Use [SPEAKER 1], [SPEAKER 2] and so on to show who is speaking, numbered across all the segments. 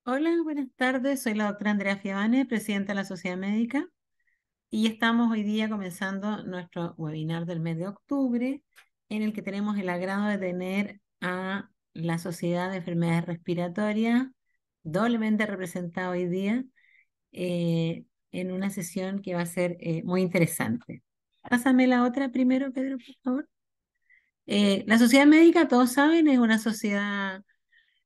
[SPEAKER 1] Hola, buenas tardes. Soy la doctora Andrea Fiavane, presidenta de la Sociedad Médica, y estamos hoy día comenzando nuestro webinar del mes de octubre, en el que tenemos el agrado de tener a la Sociedad de Enfermedades Respiratorias, doblemente representada hoy día, en una sesión que va a ser muy interesante. Pásame la otra primero, Pedro, por favor. La Sociedad Médica, todos saben, es una sociedad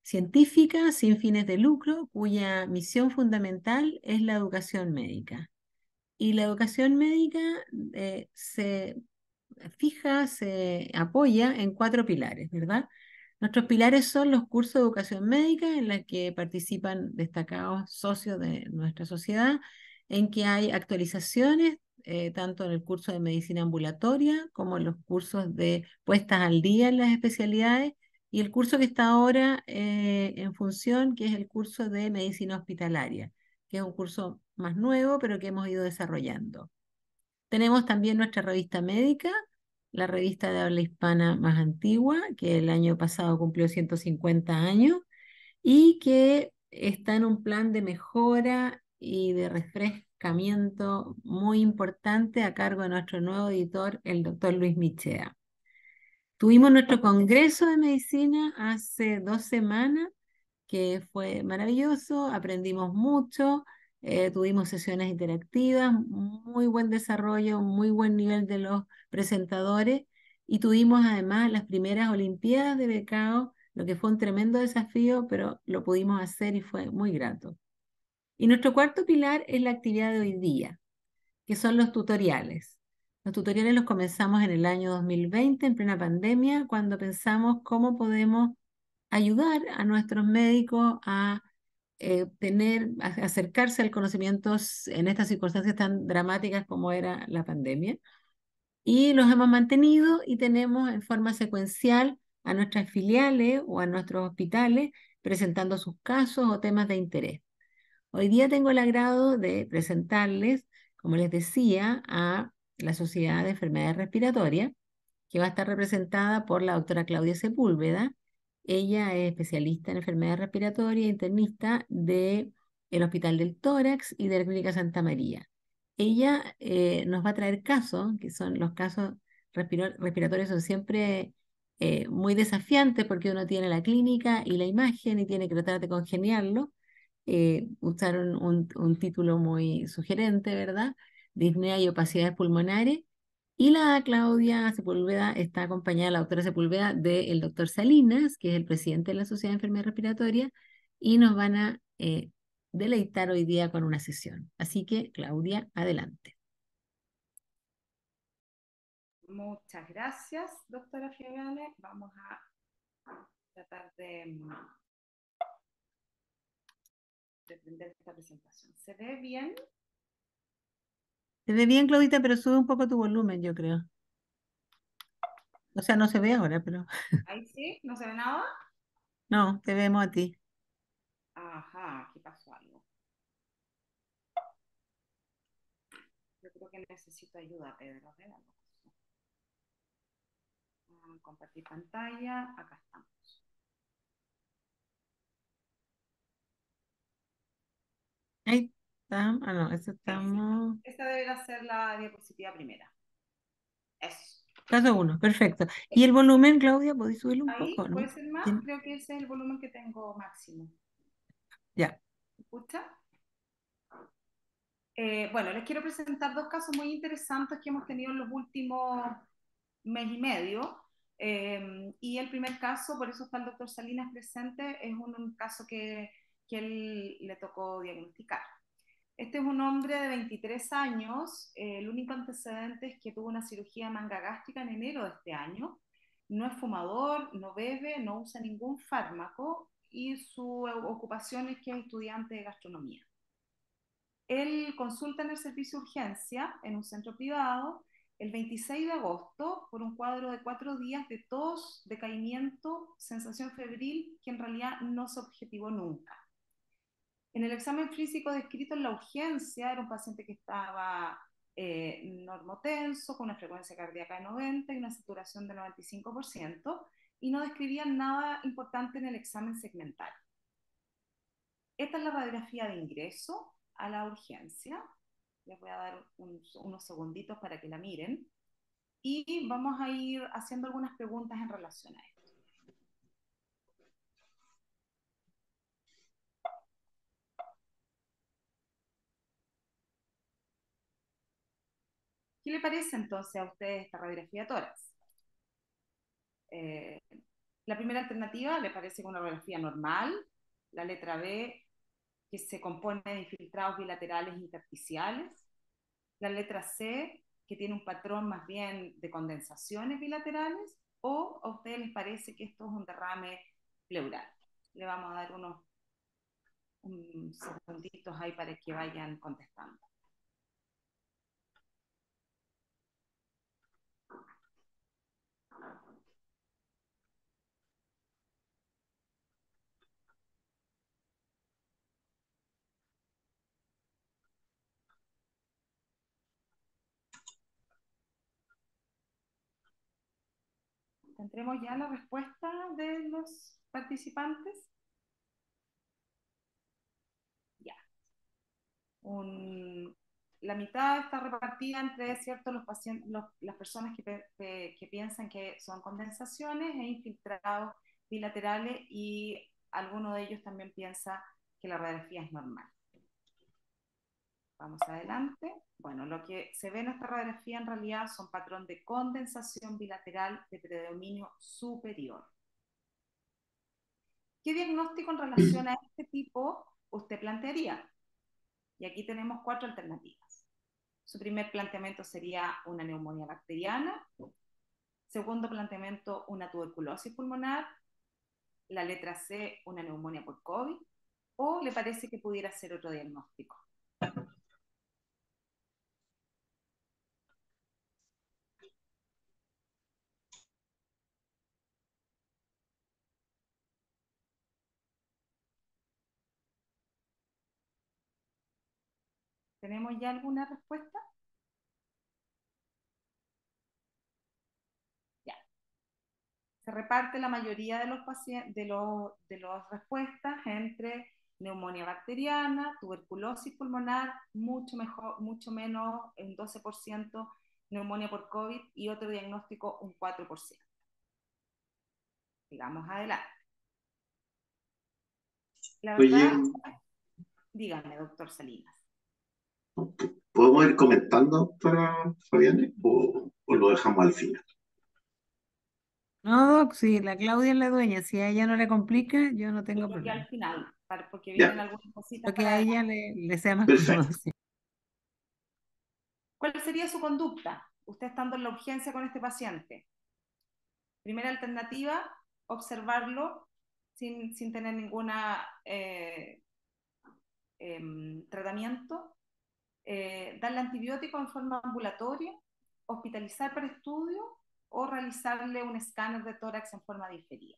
[SPEAKER 1] científica sin fines de lucro, cuya misión fundamental es la educación médica. Y la educación médica se fija, se apoya en cuatro pilares, ¿verdad? Nuestros pilares son los cursos de educación médica en los que participan destacados socios de nuestra sociedad, en que hay actualizaciones, tanto en el curso de medicina ambulatoria como en los cursos de puestas al día en las especialidades, y el curso que está ahora en función, que es el curso de medicina hospitalaria, que es un curso más nuevo, pero que hemos ido desarrollando. Tenemos también nuestra revista médica, la revista de habla hispana más antigua, que el año pasado cumplió 150 años y que está en un plan de mejora y de refrescamiento muy importante a cargo de nuestro nuevo editor, el doctor Luis Michea. Tuvimos nuestro congreso de medicina hace 2 semanas, que fue maravilloso, aprendimos mucho, tuvimos sesiones interactivas, muy buen desarrollo, muy buen nivel de los presentadores, y tuvimos además las primeras Olimpiadas de becado, lo que fue un tremendo desafío, pero lo pudimos hacer y fue muy grato. Y nuestro cuarto pilar es la actividad de hoy día, que son los tutoriales. Los tutoriales los comenzamos en el año 2020, en plena pandemia, cuando pensamos cómo podemos ayudar a nuestros médicos a acercarse al conocimiento en estas circunstancias tan dramáticas como era la pandemia. Y los hemos mantenido y tenemos en forma secuencial a nuestras filiales o a nuestros hospitales presentando sus casos o temas de interés. Hoy día tengo el agrado de presentarles, como les decía, a la Sociedad de Enfermedades Respiratorias, que va a estar representada por la doctora Claudia Sepúlveda. Ella es especialista en enfermedades respiratorias, internista del Hospital del Tórax y de la Clínica Santa María. Ella nos va a traer casos, que son los casos respiratorios, son siempre muy desafiantes porque uno tiene la clínica y la imagen y tiene que tratar de congeniarlo. Usaron un título muy sugerente, ¿verdad? Disnea y opacidades pulmonares. Y la Claudia Sepúlveda está acompañada de la doctora Sepúlveda del doctor Salinas, que es el presidente de la Sociedad de Enfermedades Respiratorias, y nos van a deleitar hoy día con una sesión. Así que, Claudia, adelante.
[SPEAKER 2] Muchas gracias, doctora Fiagale. Vamos a tratar de prender esta presentación. ¿Se ve bien?
[SPEAKER 1] Se ve bien, Claudita, pero sube un poco tu volumen, yo creo. O sea, no se ve ahora, pero
[SPEAKER 2] Ahí sí, ¿no se ve nada?
[SPEAKER 1] no, te vemos a ti.
[SPEAKER 2] Ajá, aquí pasó algo. Yo creo que necesito ayuda, Pedro. A ver, algo pasó. Compartir pantalla, acá estamos.
[SPEAKER 1] Ahí está. Ah, no, eso
[SPEAKER 2] Ahí sí.
[SPEAKER 1] estamos.
[SPEAKER 2] Esta debería ser la diapositiva primera. Eso.
[SPEAKER 1] Caso uno, perfecto. ¿Y el volumen, Claudia, podéis subirlo un poco,
[SPEAKER 2] Ahí puede
[SPEAKER 1] no?
[SPEAKER 2] ser más,
[SPEAKER 1] ¿Tien-
[SPEAKER 2] creo que ese es el volumen que tengo máximo.
[SPEAKER 1] Ya.
[SPEAKER 2] ¿Escucha? Bueno, les quiero presentar dos casos muy interesantes que hemos tenido en los últimos mes y medio. Y el primer caso, por eso está el doctor Salinas presente, es un caso que él le tocó diagnosticar. Este es un hombre de 23 años, el único antecedente es que tuvo una cirugía de manga gástrica en enero de este año. No es fumador, no bebe, no usa ningún fármaco y su ocupación es que es estudiante de gastronomía. Él consulta en el servicio de urgencia en un centro privado el 26 de agosto por un cuadro de 4 días de tos, decaimiento, sensación febril que en realidad no se objetivó nunca. En el examen físico descrito en la urgencia era un paciente que estaba normotenso, con una frecuencia cardíaca de 90 y una saturación de 95%, y no describían nada importante en el examen segmental. Esta es la radiografía de ingreso a la urgencia. Les voy a dar unos segunditos para que la miren. Y vamos a ir haciendo algunas preguntas en relación a esto. ¿Qué le parece entonces a ustedes esta radiografía de tórax? Eh, la primera alternativa le parece una radiografía normal, la letra B, que se compone de infiltrados bilaterales intersticiales, la letra C, que tiene un patrón más bien de condensaciones bilaterales, o a ustedes les parece que esto es un derrame pleural. Le vamos a dar unos segunditos ahí para que vayan contestando. ¿Tendremos ya la respuesta de los participantes? Ya. La mitad está repartida entre ¿cierto? Los pacientes, las personas que piensan que son condensaciones e infiltrados bilaterales, y alguno de ellos también piensa que la radiografía es normal. Vamos adelante. Bueno, lo que se ve en esta radiografía en realidad son patrón de condensación bilateral de predominio superior. ¿Qué diagnóstico en relación a este tipo usted plantearía? Y aquí tenemos 4 alternativas. Su primer planteamiento sería una neumonía bacteriana. Segundo planteamiento, una tuberculosis pulmonar. La letra C, una neumonía por COVID. ¿O le parece que pudiera ser otro diagnóstico? ¿Tenemos ya alguna respuesta? Ya. Se reparte la mayoría de los pacientes, de las respuestas entre neumonía bacteriana, tuberculosis pulmonar, mucho mejor, mucho menos, un 12%, neumonía por COVID, y otro diagnóstico un 4%. Sigamos adelante. La
[SPEAKER 3] Oye,
[SPEAKER 2] verdad, dígame, doctor Salinas.
[SPEAKER 3] ¿podemos ir comentando para Fabián o lo dejamos al final?
[SPEAKER 1] No, Doc, sí, la Claudia es la dueña. Si a ella no le complica, yo no
[SPEAKER 2] Yo
[SPEAKER 1] tengo
[SPEAKER 2] creo que al
[SPEAKER 1] problema.
[SPEAKER 2] final, porque vienen
[SPEAKER 3] Ya,
[SPEAKER 2] algunas cositas
[SPEAKER 1] Lo que
[SPEAKER 2] para
[SPEAKER 1] a ella
[SPEAKER 2] adelante.
[SPEAKER 1] le sea más cómodo.
[SPEAKER 3] perfecto.
[SPEAKER 1] Sí.
[SPEAKER 2] ¿Cuál sería su conducta, usted estando en la urgencia con este paciente? Primera alternativa, observarlo sin tener ninguna tratamiento, darle antibiótico en forma ambulatoria, hospitalizar para estudio o realizarle un escáner de tórax en forma diferida.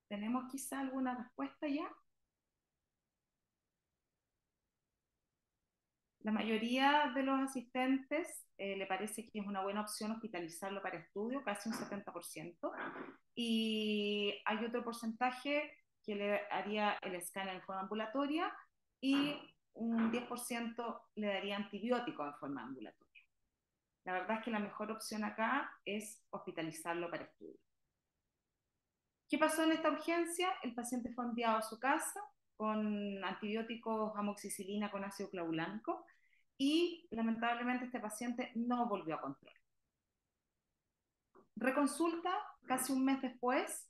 [SPEAKER 2] ¿Tenemos quizá alguna respuesta ya? La mayoría de los asistentes le parece que es una buena opción hospitalizarlo para estudio, casi un 70%, y hay otro porcentaje que le haría el escáner en forma ambulatoria, y un 10% le daría antibiótico en forma ambulatoria. La verdad es que la mejor opción acá es hospitalizarlo para estudio. ¿Qué pasó en esta urgencia? El paciente fue enviado a su casa con antibióticos, amoxicilina con ácido clavulánico, y lamentablemente este paciente no volvió a control. Reconsulta casi un mes después,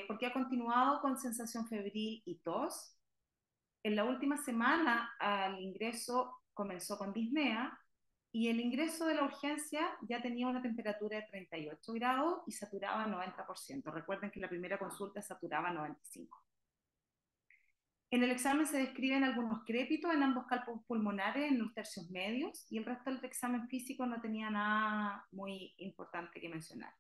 [SPEAKER 2] porque ha continuado con sensación febril y tos. En la última semana al ingreso comenzó con disnea, y el ingreso de la urgencia ya tenía una temperatura de 38 grados y saturaba 90%. Recuerden que la primera consulta saturaba 95%. En el examen se describen algunos crépitos en ambos campos pulmonares, en los tercios medios, y el resto del examen físico no tenía nada muy importante que mencionar.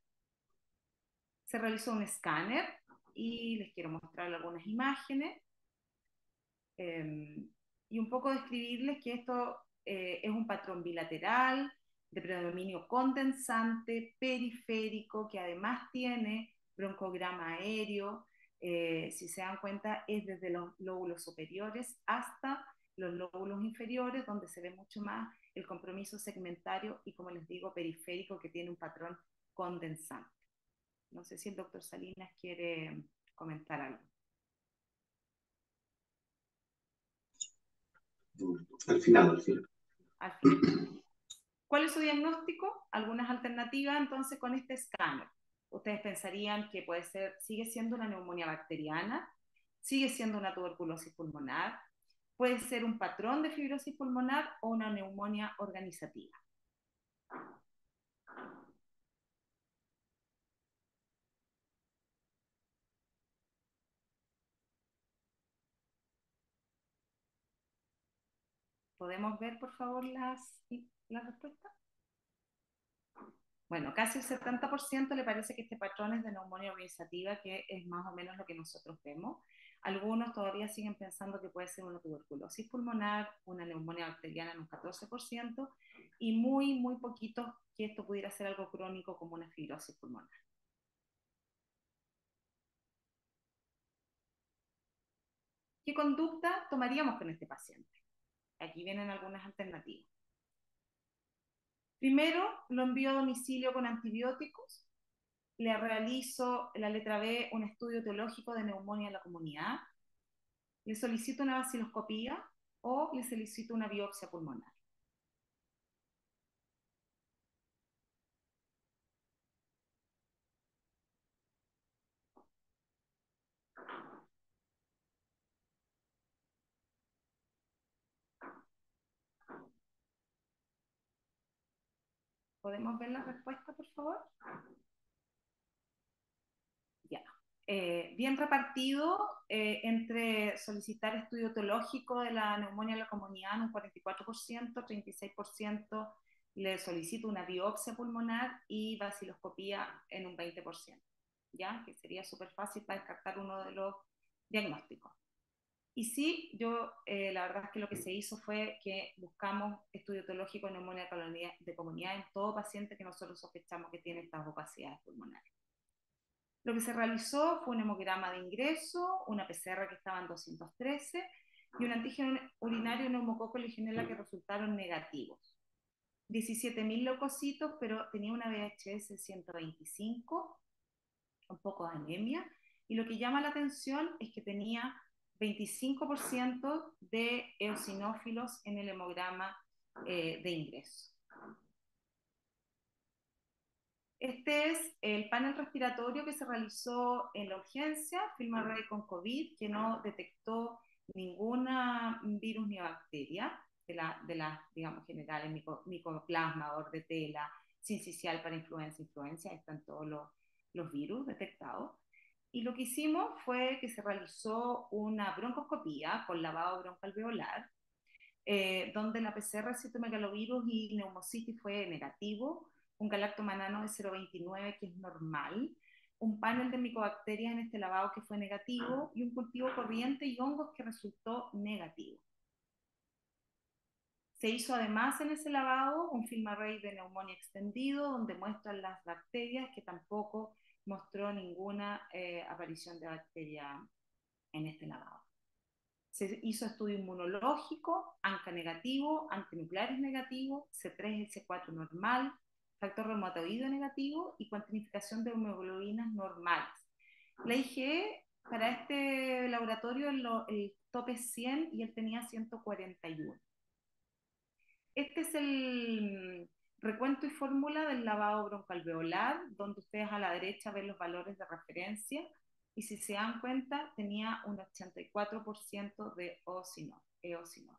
[SPEAKER 2] Se realizó un escáner y les quiero mostrar algunas imágenes. Y un poco describirles que esto es un patrón bilateral de predominio condensante, periférico, que además tiene broncograma aéreo. Si se dan cuenta, es desde los lóbulos superiores hasta los lóbulos inferiores, donde se ve mucho más el compromiso segmentario y, como les digo, periférico, que tiene un patrón condensante. No sé si el doctor Salinas quiere comentar algo.
[SPEAKER 3] Al final, al final.
[SPEAKER 2] Al final. ¿Cuál es su diagnóstico? Algunas alternativas entonces con este escáner. Ustedes pensarían que puede ser, sigue siendo una neumonía bacteriana, sigue siendo una tuberculosis pulmonar, puede ser un patrón de fibrosis pulmonar o una neumonía organizativa. ¿Podemos ver, por favor, las respuestas? Bueno, casi el 70% le parece que este patrón es de neumonía organizativa, que es más o menos lo que nosotros vemos. Algunos todavía siguen pensando que puede ser una tuberculosis pulmonar, una neumonía bacteriana en un 14%, y muy, muy poquitos que esto pudiera ser algo crónico como una fibrosis pulmonar. ¿Qué conducta tomaríamos con este paciente? Aquí vienen algunas alternativas. Primero, lo envío a domicilio con antibióticos. Le realizo, la letra B, un estudio etiológico de neumonía en la comunidad. Le solicito una vaciloscopía o le solicito una biopsia pulmonar. ¿Podemos ver la respuesta, por favor? Ya. Bien repartido entre solicitar estudio etiológico de la neumonía en la comunidad en un 44%, 36% le solicito una biopsia pulmonar y vaciloscopía en un 20%, ¿ya? Que sería súper fácil para descartar uno de los diagnósticos. Y sí, la verdad es que lo que se hizo fue que buscamos estudio etiológico de neumonía de comunidad en todo paciente que nosotros sospechamos que tiene estas opacidades pulmonares. Lo que se realizó fue un hemograma de ingreso, una PCR que estaba en 213 y un antígeno urinario neumococo legionela que resultaron negativos. 17.000 leucocitos, pero tenía una VHS 125, un poco de anemia, y lo que llama la atención es que tenía 25% de eosinófilos en el hemograma de ingreso. Este es el panel respiratorio que se realizó en la urgencia, FilmArray con COVID, que no detectó ninguna virus ni bacteria de las, digamos, generales, micoplasma, bordetela, sincicial para influenza, están todos los virus detectados. Y lo que hicimos fue que se realizó una broncoscopía con lavado broncoalveolar, donde la PCR citomegalovirus y neumocitis fue negativo, un galactomanano de 0,29 que es normal, un panel de micobacterias en este lavado que fue negativo y un cultivo corriente y hongos que resultó negativo. Se hizo además en ese lavado un FilmArray de neumonía extendido donde muestran las bacterias que tampoco mostró ninguna aparición de bacteria en este lavado. Se hizo estudio inmunológico, ANCA negativo, antinucleares negativo, C3, C4 normal, factor reumatoide negativo y cuantificación de hemoglobinas normales. La IgE para este laboratorio el tope es 100 y él tenía 141. Este es el recuento y fórmula del lavado broncoalveolar, donde ustedes a la derecha ven los valores de referencia, y si se dan cuenta, tenía un 84% de eosinófilos.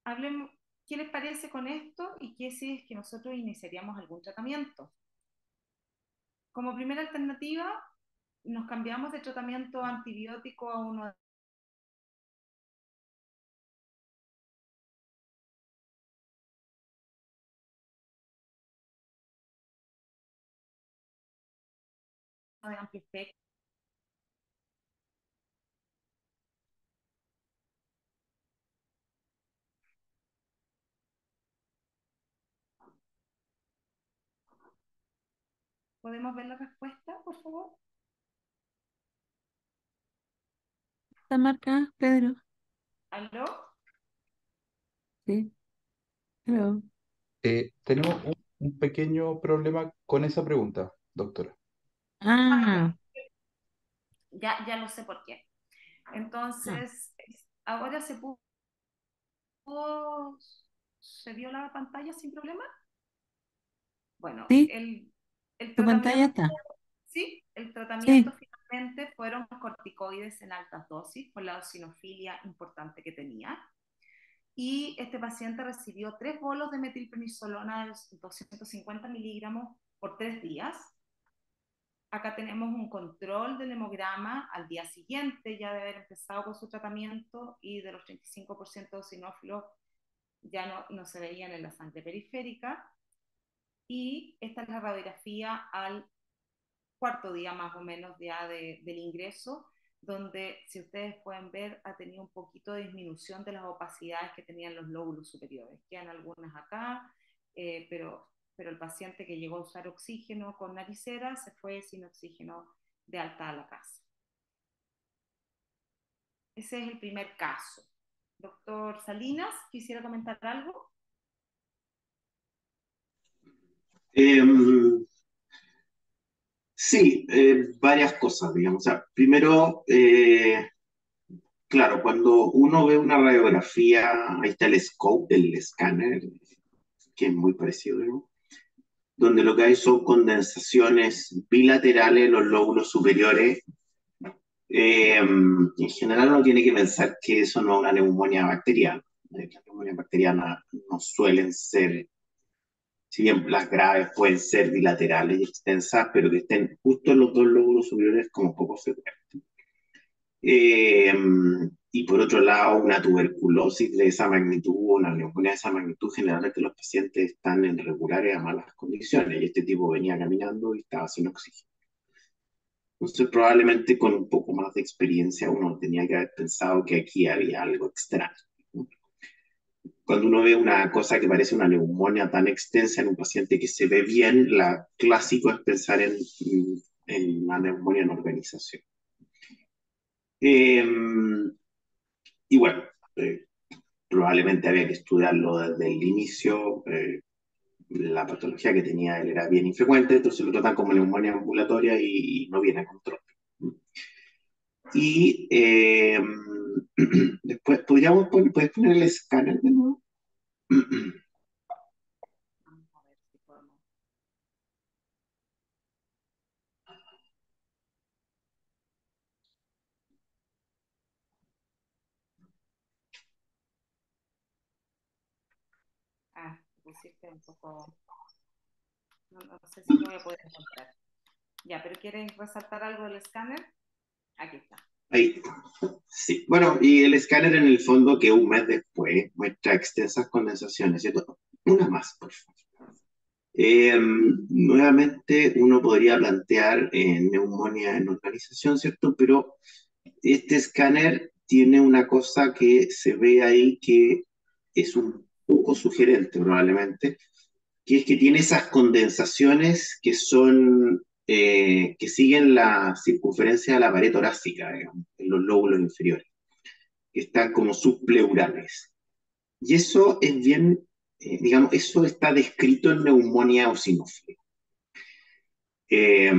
[SPEAKER 2] Hablemos, ¿qué les parece con esto y qué si es que nosotros iniciaríamos algún tratamiento? Como primera alternativa, nos cambiamos de tratamiento antibiótico a uno de amplio espectro. ¿Podemos ver la respuesta, por favor?
[SPEAKER 1] ¿Está marcada, Pedro?
[SPEAKER 2] ¿Aló?
[SPEAKER 1] Sí. Hello.
[SPEAKER 4] Tenemos un pequeño problema con esa pregunta, doctora.
[SPEAKER 1] Ah,
[SPEAKER 2] Ya lo sé por qué.
[SPEAKER 1] ah,
[SPEAKER 2] Entonces, ahora se vio la pantalla sin problema. Bueno,
[SPEAKER 1] sí,
[SPEAKER 2] el
[SPEAKER 1] tu pantalla
[SPEAKER 2] tratamiento,
[SPEAKER 1] está.
[SPEAKER 2] sí, el tratamiento
[SPEAKER 1] Sí.
[SPEAKER 2] finalmente fueron corticoides en altas dosis por la eosinofilia importante que tenía. Y este paciente recibió 3 bolos de metilprednisolona de 250 miligramos por 3 días. Acá tenemos un control del hemograma al día siguiente ya de haber empezado con su tratamiento y de los 35% de eosinófilos ya no se veían en la sangre periférica. Y esta es la radiografía al cuarto día más o menos ya del ingreso, donde, si ustedes pueden ver, ha tenido un poquito de disminución de las opacidades que tenían los lóbulos superiores. Quedan algunas acá, pero el paciente que llegó a usar oxígeno con naricera se fue sin oxígeno de alta a la casa. Ese es el primer caso. Doctor Salinas, ¿quisiera comentar algo?
[SPEAKER 3] Em, sí, varias cosas, digamos. O sea, primero, claro, cuando uno ve una radiografía, ahí está el scope del escáner, que es muy parecido, ¿no? Donde lo que hay son condensaciones bilaterales en los lóbulos superiores. En general uno tiene que pensar que eso no es una neumonía bacteriana. Las neumonias bacterianas no suelen ser, si bien las graves pueden ser bilaterales y extensas, pero que estén justo en los dos lóbulos superiores como poco frecuente. Eh, y por otro lado, una tuberculosis de esa magnitud, una neumonía de esa magnitud, generalmente los pacientes están en regulares a malas condiciones y este tipo venía caminando y estaba sin oxígeno. Entonces, probablemente con un poco más de experiencia uno tenía que haber pensado que aquí había algo extraño. Cuando uno ve una cosa que parece una neumonía tan extensa en un paciente que se ve bien, la clásico es pensar en una neumonía en organización. Eh, y bueno, probablemente había que estudiarlo desde el inicio. La patología que tenía él era bien infrecuente, entonces lo tratan como neumonía ambulatoria y no viene a control. Y después, ¿puedes poner el escáner de nuevo?
[SPEAKER 2] Vamos a ver si podemos. Pusiste un poco. No sé si lo voy a poder encontrar. Ya, pero ¿quieres resaltar algo del escáner? Aquí está.
[SPEAKER 3] Ahí está. Sí. Bueno, y el escáner en el fondo que un mes después muestra extensas condensaciones, ¿cierto? Una más, por favor. Nuevamente uno podría plantear neumonía en organización, ¿cierto? Pero este escáner tiene una cosa que se ve ahí que es un poco sugerente probablemente, que es que tiene esas condensaciones que son, que siguen la circunferencia de la pared torácica, digamos, en los lóbulos inferiores, que están como subpleurales. Y eso es bien, digamos, eso está descrito en neumonía eosinófila. Eh,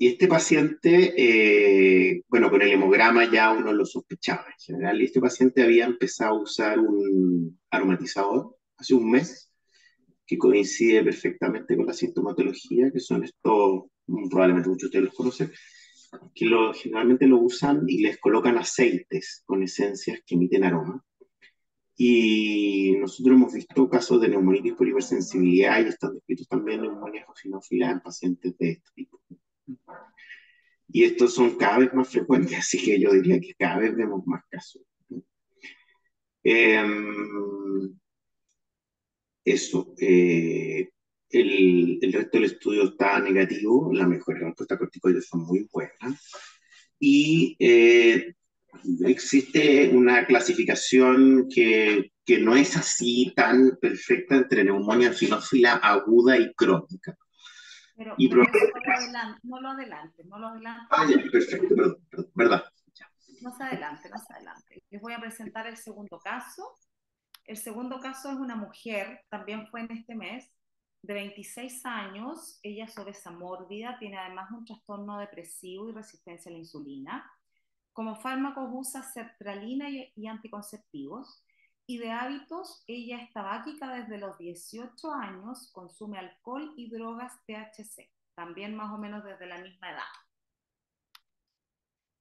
[SPEAKER 3] y este paciente, bueno, con el hemograma ya uno lo sospechaba en general, y este paciente había empezado a usar un aromatizador hace un mes, que coincide perfectamente con la sintomatología, que son estos, probablemente muchos de ustedes los conocen, que generalmente lo usan y les colocan aceites con esencias que emiten aroma. Y nosotros hemos visto casos de neumonitis por hipersensibilidad y están descritos también neumonias eosinófilas en pacientes de este tipo. Y estos son cada vez más frecuentes, así que yo diría que cada vez vemos más casos. Eh, Eso. El resto del estudio está negativo, la mejor respuesta corticoides son muy buenas. Y existe una clasificación que no es así tan perfecta entre neumonía anfinófila aguda y crónica. y
[SPEAKER 2] pero eso
[SPEAKER 3] probablemente...
[SPEAKER 2] no lo adelante, no lo adelante.
[SPEAKER 3] Ah, ya, perfecto, perdón, perdón, ¿verdad?
[SPEAKER 2] Más adelante, más adelante. Les voy a presentar el segundo caso. El segundo caso es una mujer, también fue en este mes, de 26 años. Ella es obesa mórbida, tiene además un trastorno depresivo y resistencia a la insulina. Como fármacos usa sertralina y anticonceptivos. Y de hábitos, ella es tabáquica desde los 18 años, consume alcohol y drogas THC, también más o menos desde la misma edad.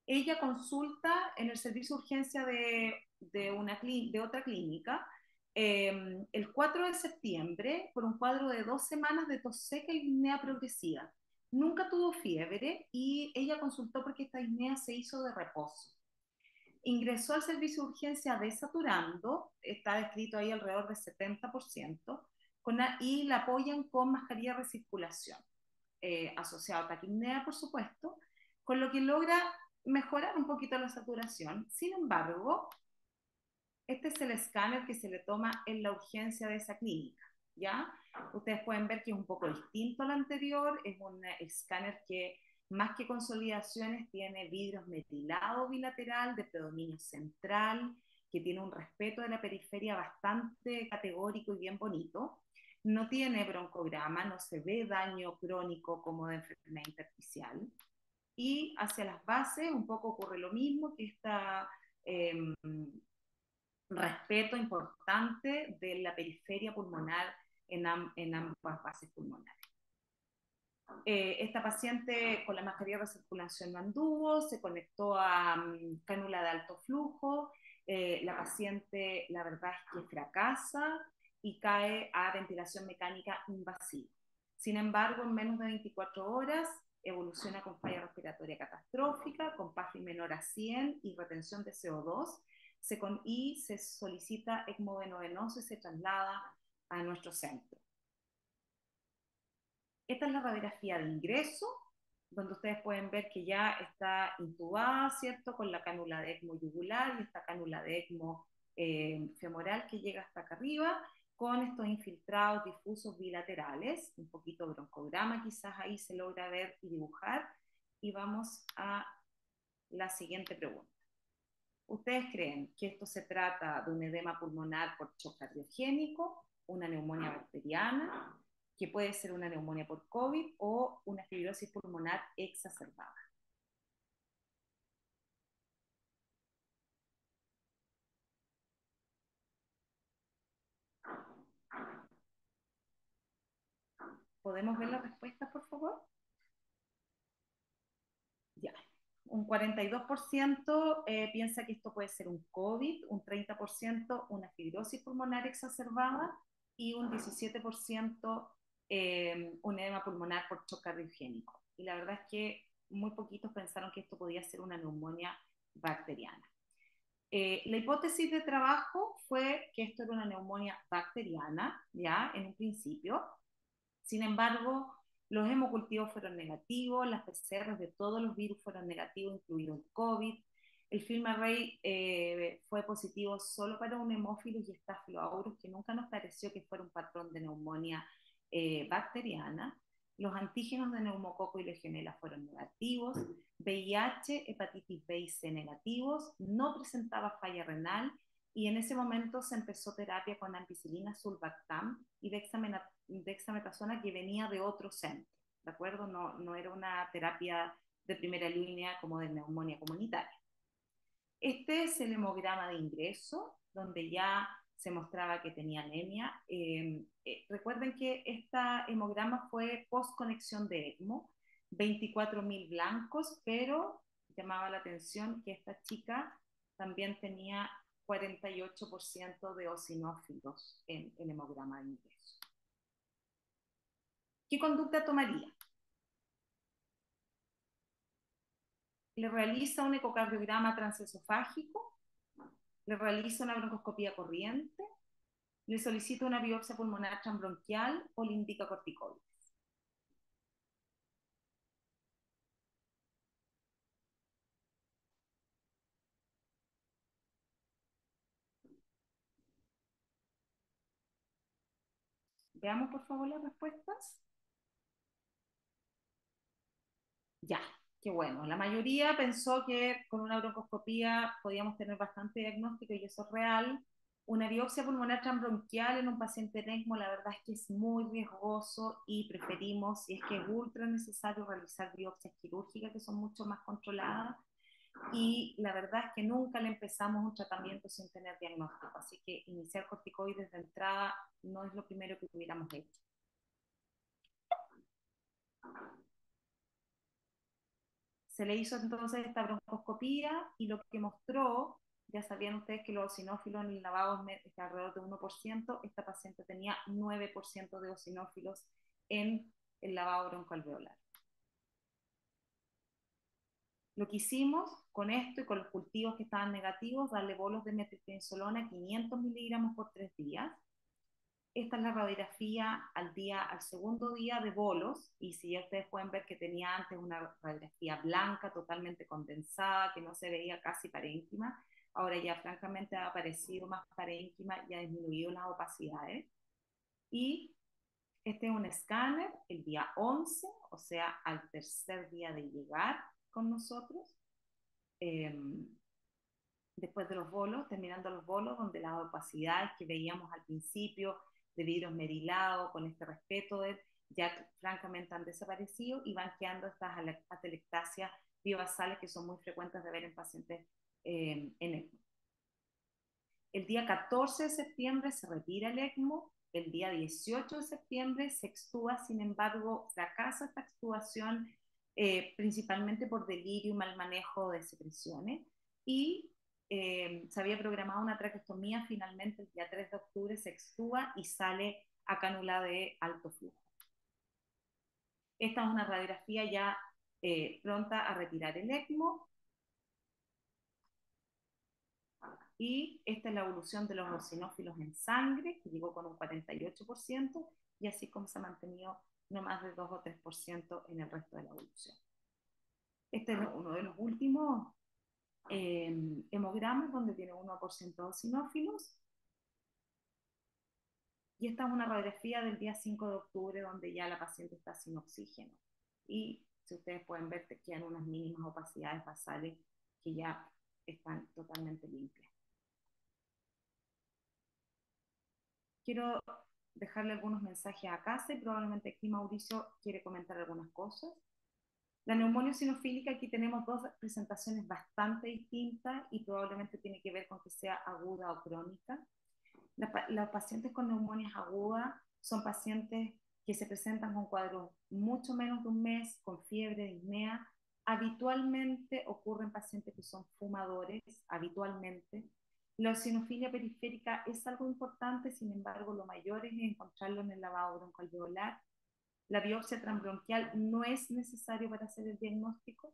[SPEAKER 2] Ella consulta en el servicio de urgencia de otra clínica el 4 de septiembre por un cuadro de 2 semanas de tos seca y disnea progresiva. Nunca tuvo fiebre y ella consultó porque esta disnea se hizo de reposo. Ingresó al servicio de urgencia desaturando, está descrito ahí alrededor del 70%, y la apoyan con mascarilla de recirculación, asociado a taquipnea, por supuesto, con lo que logra mejorar un poquito la saturación. Sin embargo, este es el escáner que se le toma en la urgencia de esa clínica, ¿ya? Ustedes pueden ver que es un poco distinto al anterior, es un escáner que más que consolidaciones tiene vidrios metilados bilateral de predominio central, que tiene un respeto de la periferia bastante categórico y bien bonito. No tiene broncograma, no se ve daño crónico como de enfermedad intersticial. Y hacia las bases un poco ocurre lo mismo, que esta respeto importante de la periferia pulmonar en ambas bases pulmonares. Esta paciente con la mascarilla de recirculación no anduvo, se conectó a cánula de alto flujo, la paciente la verdad es que fracasa y cae a ventilación mecánica invasiva. Sin embargo, en menos de 24 horas evoluciona con falla respiratoria catastrófica, con PAFI menor a 100 y retención de CO2, y se solicita ECMO venoso y se traslada a nuestro centro. Esta es la radiografía de ingreso, donde ustedes pueden ver que ya está intubada, ¿cierto? Con la cánula de ECMO yugular y esta cánula de ECMO femoral que llega hasta acá arriba, con estos infiltrados difusos bilaterales, un poquito broncograma quizás ahí se logra ver y dibujar. Y vamos a la siguiente pregunta. ¿Ustedes creen que esto se trata de un edema pulmonar por shock cardiogénico, una neumonía bacteriana, que puede ser una neumonía por COVID o una fibrosis pulmonar exacerbada? ¿Podemos ver la respuesta, por favor? Ya. Un 42% piensa que esto puede ser un COVID, un 30% una fibrosis pulmonar exacerbada y un 17% un edema pulmonar por shock cardiogénico. Y la verdad es que muy poquitos pensaron que esto podía ser una neumonía bacteriana. La hipótesis de trabajo fue que esto era una neumonía bacteriana, ya, en un principio. Sin embargo, los hemocultivos fueron negativos, las PCRs de todos los virus fueron negativos, incluido el COVID. El film array fue positivo solo para un Haemophilus y Staphylococcus, que nunca nos pareció que fuera un patrón de neumonía bacteriana. Los antígenos de neumococo y legionela fueron negativos. VIH, hepatitis B y C negativos. No presentaba falla renal y en ese momento se empezó terapia con ampicilina, sulbactam y dexametasona que venía de otro centro, ¿de acuerdo? No era una terapia de primera línea como de neumonía comunitaria. Este es el hemograma de ingreso, donde ya se mostraba que tenía anemia. Recuerden que este hemograma fue post conexión de ECMO, 24.000 blancos, pero llamaba la atención que esta chica también tenía 48% de eosinófilos en el hemograma de ingreso. ¿Qué conducta tomaría? Le realiza un ecocardiograma transesofágico, le realiza una broncoscopía corriente, le solicita una biopsia pulmonar transbronquial o le indica corticoides. Veamos por favor las respuestas. Ya, qué bueno. La mayoría pensó que con una broncoscopía podíamos tener bastante diagnóstico y eso es real. Una biopsia pulmonar transbronquial en un paciente en ECMO, la verdad es que es muy riesgoso y preferimos, si es que es ultra necesario, realizar biopsias quirúrgicas que son mucho más controladas. Y la verdad es que nunca le empezamos un tratamiento sin tener diagnóstico, así que iniciar corticoides de entrada no es lo primero que hubiéramos hecho. Se le hizo entonces esta broncoscopía y lo que mostró, ya sabían ustedes que los eosinófilos en el lavado es alrededor de 1%, esta paciente tenía 9% de eosinófilos en el lavado broncoalveolar. Lo que hicimos con esto y con los cultivos que estaban negativos, darle bolos de metilprednisolona 500 miligramos por 3 días. Esta es la radiografía al segundo día de bolos, y si ya ustedes pueden ver que tenía antes una radiografía blanca, totalmente condensada, que no se veía casi parénquima, ahora ya francamente ha aparecido más parénquima y ha disminuido las opacidades. Y este es un escáner el día 11, o sea, al tercer día de llegar con nosotros, eh, después de los bolos, terminando los bolos, donde las opacidades que veíamos al principio de vidrio esmerilado, con este respeto, ya francamente han desaparecido y van quedando estas atelectasias bivasales que son muy frecuentes de ver en pacientes en ECMO. El día 14 de septiembre se retira el ECMO, el día 18 de septiembre se extúa, sin embargo, fracasa esta extubación principalmente por delirio y mal manejo de secreciones, y se había programado una traqueostomía, finalmente el día 3 de octubre se extuba y sale a cánula de alto flujo. Esta es una radiografía ya pronta a retirar el ECMO, y esta es la evolución de los eosinófilos en sangre, que llegó con un 48%, y así como se ha mantenido no más de 2 o 3% en el resto de la evolución. Este es uno de los últimos hemogramas donde tiene 1% de eosinófilos, y esta es una radiografía del día 5 de octubre donde ya la paciente está sin oxígeno, y si ustedes pueden ver, te quedan unas mínimas opacidades basales que ya están totalmente limpias. Quiero dejarle algunos mensajes a casa y probablemente aquí Mauricio quiere comentar algunas cosas. La neumonía eosinofílica, aquí tenemos dos presentaciones bastante distintas y probablemente tiene que ver con que sea aguda o crónica. Los pacientes con neumonias agudas son pacientes que se presentan con cuadros mucho menos de un mes, con fiebre, disnea. Habitualmente ocurren pacientes que son fumadores, habitualmente. La eosinofilia periférica es algo importante, sin embargo, lo mayor es encontrarlo en el lavado broncoalveolar. La biopsia transbronquial no es necesario para hacer el diagnóstico,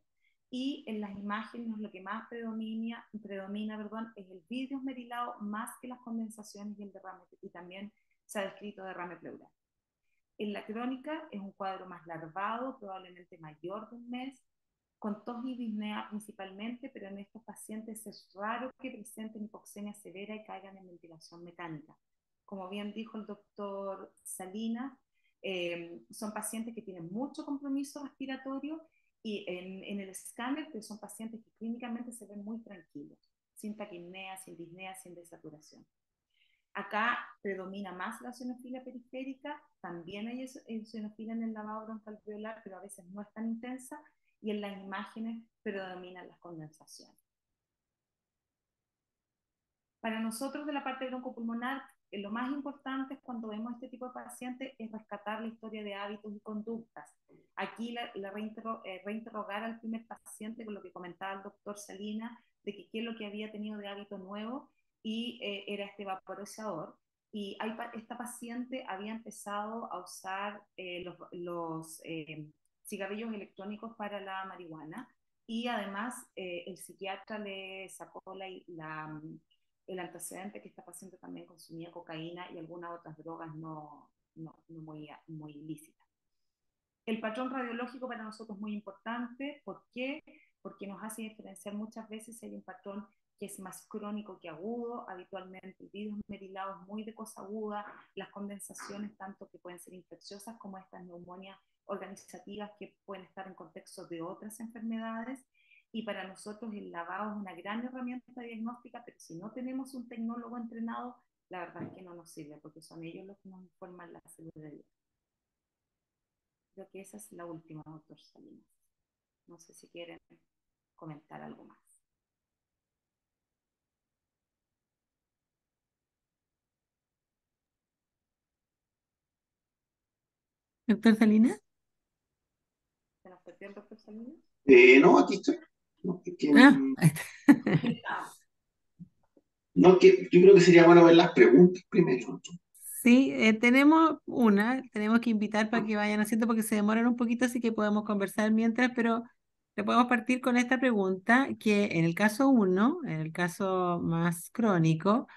[SPEAKER 2] y en las imágenes lo que más predomina es el vidrio esmerilado más que las condensaciones y el derrame, y también se ha descrito derrame pleural. En la crónica es un cuadro más larvado, probablemente mayor de un mes, con tos y disnea principalmente, pero en estos pacientes es raro que presenten hipoxemia severa y caigan en ventilación mecánica. Como bien dijo el doctor Salinas, son pacientes que tienen mucho compromiso respiratorio, y en el escáner pues son pacientes que clínicamente se ven muy tranquilos, sin taquipnea, sin disnea, sin desaturación. Acá predomina más la eosinofilia periférica, también hay eosinofilia en el lavado broncoalveolar, pero a veces no es tan intensa, y en las imágenes predominan las condensaciones. Para nosotros de la parte broncopulmonar, lo más importante cuando vemos este tipo de pacientes es rescatar la historia de hábitos y conductas. Aquí reinterrogar al primer paciente con lo que comentaba el doctor Salinas, de que qué es lo que había tenido de hábito nuevo, y era este vaporizador. Y esta paciente había empezado a usar los cigarrillos electrónicos para la marihuana, y además el psiquiatra le sacó el antecedente que esta paciente también consumía cocaína y algunas otras drogas no muy ilícitas. El patrón radiológico para nosotros es muy importante. ¿Por qué? Porque nos hace diferenciar muchas veces si hay un patrón que es más crónico que agudo. Habitualmente el vidrio esmerilado es muy de cosa aguda, las condensaciones tanto que pueden ser infecciosas como estas neumonias organizativas que pueden estar en contextos de otras enfermedades, y para nosotros el lavado es una gran herramienta diagnóstica, pero si no tenemos un tecnólogo entrenado, la verdad es que no nos sirve, porque son ellos los que nos informan la salud de vida. Creo que esa es la última, doctor Salinas. No sé si quieren comentar algo más.
[SPEAKER 1] Doctor Salinas.
[SPEAKER 2] ¿Se nos perdió el doctor Salinas?
[SPEAKER 3] No, aquí estoy. No,
[SPEAKER 1] Ah, ahí está.
[SPEAKER 3] no, que yo creo que sería bueno ver las preguntas primero.
[SPEAKER 1] Sí, tenemos que invitar para que vayan haciendo porque se demoran un poquito, así que podemos conversar mientras, pero le podemos partir con esta pregunta, que en el caso uno, en el caso más crónico,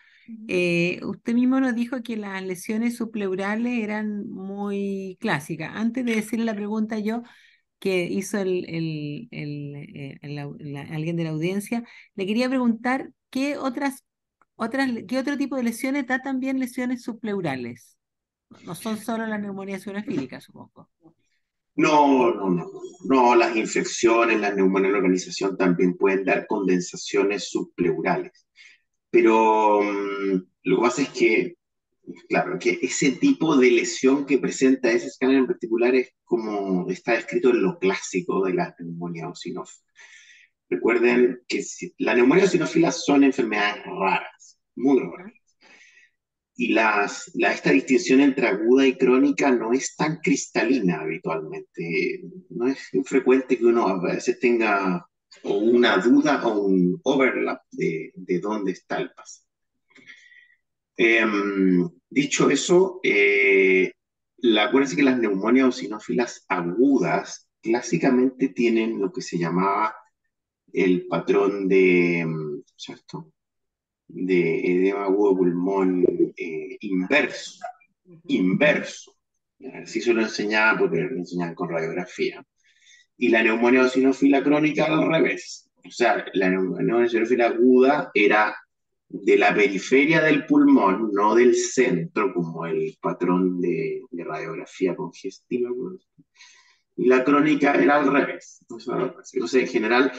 [SPEAKER 1] usted mismo nos dijo que las lesiones subpleurales eran muy clásicas. Antes de decirle la pregunta yo, que hizo alguien de la audiencia, le quería preguntar qué otro tipo de lesiones da también lesiones subpleurales. No son solo las neumonías eosinofílicas, supongo.
[SPEAKER 3] No, no, no, no, las infecciones, las neumonías en la organización también pueden dar condensaciones subpleurales. Pero lo que pasa es que, claro, que ese tipo de lesión que presenta ese escáner en particular es como está descrito en lo clásico de las neumonías eosinófilas. Recuerden que las neumonías eosinófilas son enfermedades raras, muy raras.
[SPEAKER 1] Ajá.
[SPEAKER 3] Y esta distinción entre aguda y crónica no es tan cristalina habitualmente. No es infrecuente que uno a veces tenga o una duda o un overlap de dónde está el paciente. Dicho eso, acuérdense que las neumonias eosinófilas agudas clásicamente tienen lo que se llamaba el patrón ¿cierto? De edema agudo de pulmón inverso. Inverso. Así se lo enseñaban porque lo enseñaban con radiografía. Y la neumonía eosinófila crónica al revés. O sea, la neumonía eosinófila aguda era de la periferia del pulmón, no del centro, como el patrón de radiografía congestiva. Y la crónica era al revés. Entonces, en general,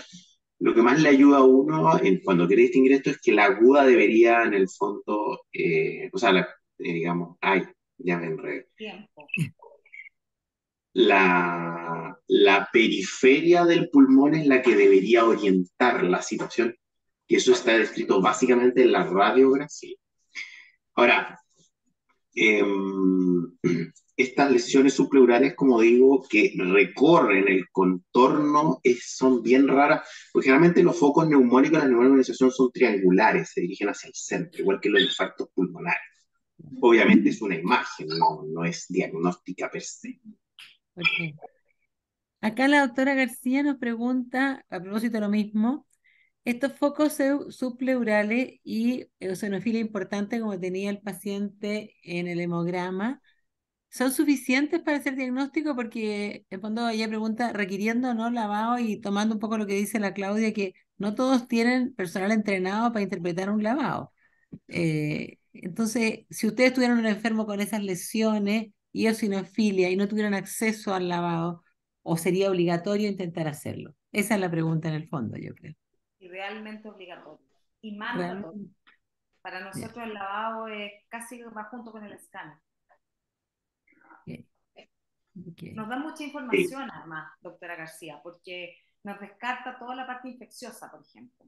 [SPEAKER 3] lo que más le ayuda a uno cuando quiere distinguir esto es que la aguda debería, en el fondo, o sea, digamos, ay, ya me enredé.
[SPEAKER 2] Tiempo.
[SPEAKER 3] La periferia del pulmón es la que debería orientar la situación, y eso está descrito básicamente en la radiografía. Ahora, estas lesiones subpleurales, como digo, que recorren el contorno, son bien raras, porque generalmente los focos neumónicos, las neumonías de organización son triangulares, se dirigen hacia el centro, igual que los infartos pulmonares. Obviamente es una imagen, no es diagnóstica per se.
[SPEAKER 1] Okay. Acá la doctora García nos pregunta, a propósito de lo mismo, estos focos subpleurales y eosinofilia importante como tenía el paciente en el hemograma, ¿son suficientes para hacer diagnóstico? Porque en fondo ella pregunta, requiriendo o no lavado y tomando un poco lo que dice la Claudia, que no todos tienen personal entrenado para interpretar un lavado. Entonces, si ustedes tuvieran un enfermo con esas lesiones y eosinofilia y no tuvieran acceso al lavado, ¿o sería obligatorio intentar hacerlo? Esa es la pregunta en el fondo, yo creo.
[SPEAKER 2] Y realmente obligatorio. Y mandatorio.
[SPEAKER 1] ¿Realmente?
[SPEAKER 2] Para
[SPEAKER 1] Ya,
[SPEAKER 2] nosotros el lavado es casi va junto con el escáner.
[SPEAKER 1] ok, ok.
[SPEAKER 2] Nos da mucha
[SPEAKER 3] Sí,
[SPEAKER 2] información además, doctora García, porque nos descarta toda la parte infecciosa, por ejemplo.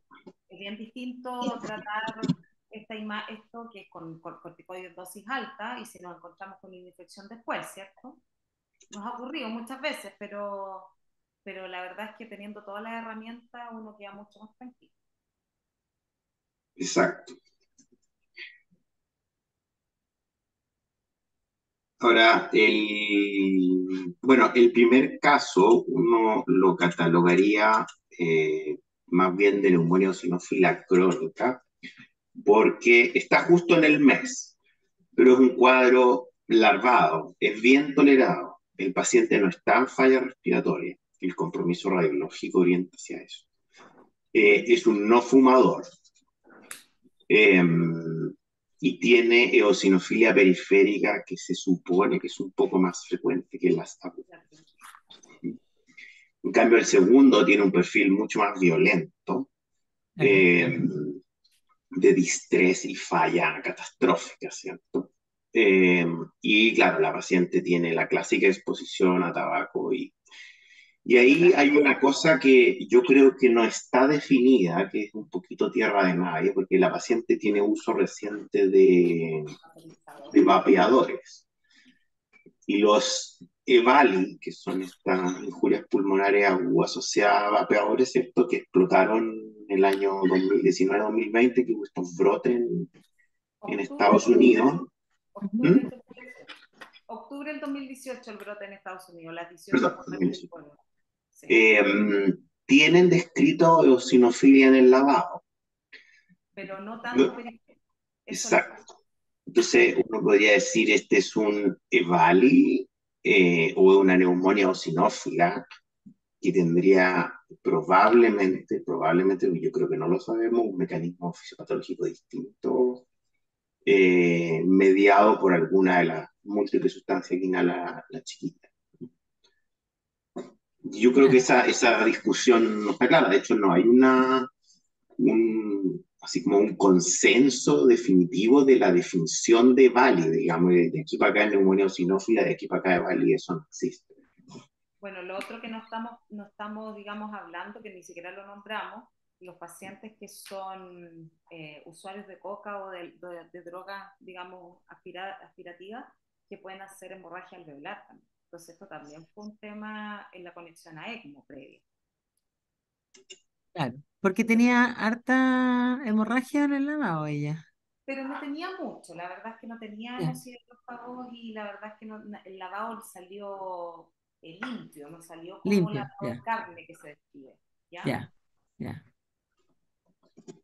[SPEAKER 2] Es bien distinto tratar esto que es con corticoides dosis alta y si nos encontramos con una infección después, ¿cierto? Nos ha ocurrido muchas veces, pero la verdad es que teniendo todas las herramientas uno queda mucho más tranquilo.
[SPEAKER 3] exacto. Ahora, bueno, el primer caso uno lo catalogaría más bien de neumonía eosinófila crónica, porque está justo en el mes, pero es un cuadro larvado, es bien tolerado, el paciente no está en falla respiratoria, el compromiso radiológico orienta hacia eso. Es un no fumador. Eh, y tiene eosinofilia periférica que se supone que es un poco más frecuente que las agudas. En cambio, el segundo tiene un perfil mucho más violento,
[SPEAKER 1] Claro.
[SPEAKER 3] eh, de distrés y falla catastrófica, ¿cierto? Eh, y claro, la paciente tiene la clásica exposición a tabaco y
[SPEAKER 2] Y
[SPEAKER 3] ahí
[SPEAKER 2] otra
[SPEAKER 3] hay una cosa que yo creo que no está definida, que es un poquito tierra de nadie, porque la paciente tiene uso reciente de vapeadores. Y los EVALI, que son estas injurias pulmonares agudas asociadas a vapeadores, ¿cierto? Que explotaron en el año 2019-2020, que hubo estos brotes en
[SPEAKER 2] octubre,
[SPEAKER 3] Estados Unidos.
[SPEAKER 2] octubre
[SPEAKER 3] ¿Mm?
[SPEAKER 2] del 2018. Octubre del 2018 el brote en Estados Unidos, las 18
[SPEAKER 3] Perdón,
[SPEAKER 2] muertes por hora. Sí.
[SPEAKER 3] eh, tienen descrito eosinofilia en el lavado.
[SPEAKER 2] Pero no tanto
[SPEAKER 3] Yo-
[SPEAKER 2] periférico. Eso les falta.
[SPEAKER 3] exacto. Entonces, uno podría decir, este es un EVALI o una neumonía eosinófila que tendría probablemente, yo creo que no lo sabemos, un mecanismo fisiopatológico distinto, mediado por alguna de las múltiples sustancias que inhala la chiquita. Yo creo que
[SPEAKER 1] Claro.
[SPEAKER 3] esa discusión no está clara, de hecho no hay así como un consenso definitivo de la definición de Bali, digamos, de aquí para acá es neumonía eosinófila, de aquí para acá de Bali, eso no existe.
[SPEAKER 2] Bueno, lo otro que no estamos, digamos, hablando, que ni siquiera lo nombramos, los pacientes que son usuarios de coca o de drogas, digamos, aspirativas, que pueden hacer hemorragia alveolar también. Entonces, esto también fue un tema en la conexión a ECMO previa.
[SPEAKER 1] Claro. Porque
[SPEAKER 2] Entonces,
[SPEAKER 1] tenía harta hemorragia en el lavado ella.
[SPEAKER 2] pero no tenía mucho, la verdad es que no tenía
[SPEAKER 1] Ya.
[SPEAKER 2] hemosiderospados y la verdad es que el lavado salió limpio, no salió como
[SPEAKER 1] Limpio.
[SPEAKER 2] lavado de
[SPEAKER 1] Ya,
[SPEAKER 2] carne que se describe, ¿ya?
[SPEAKER 1] ya, ya.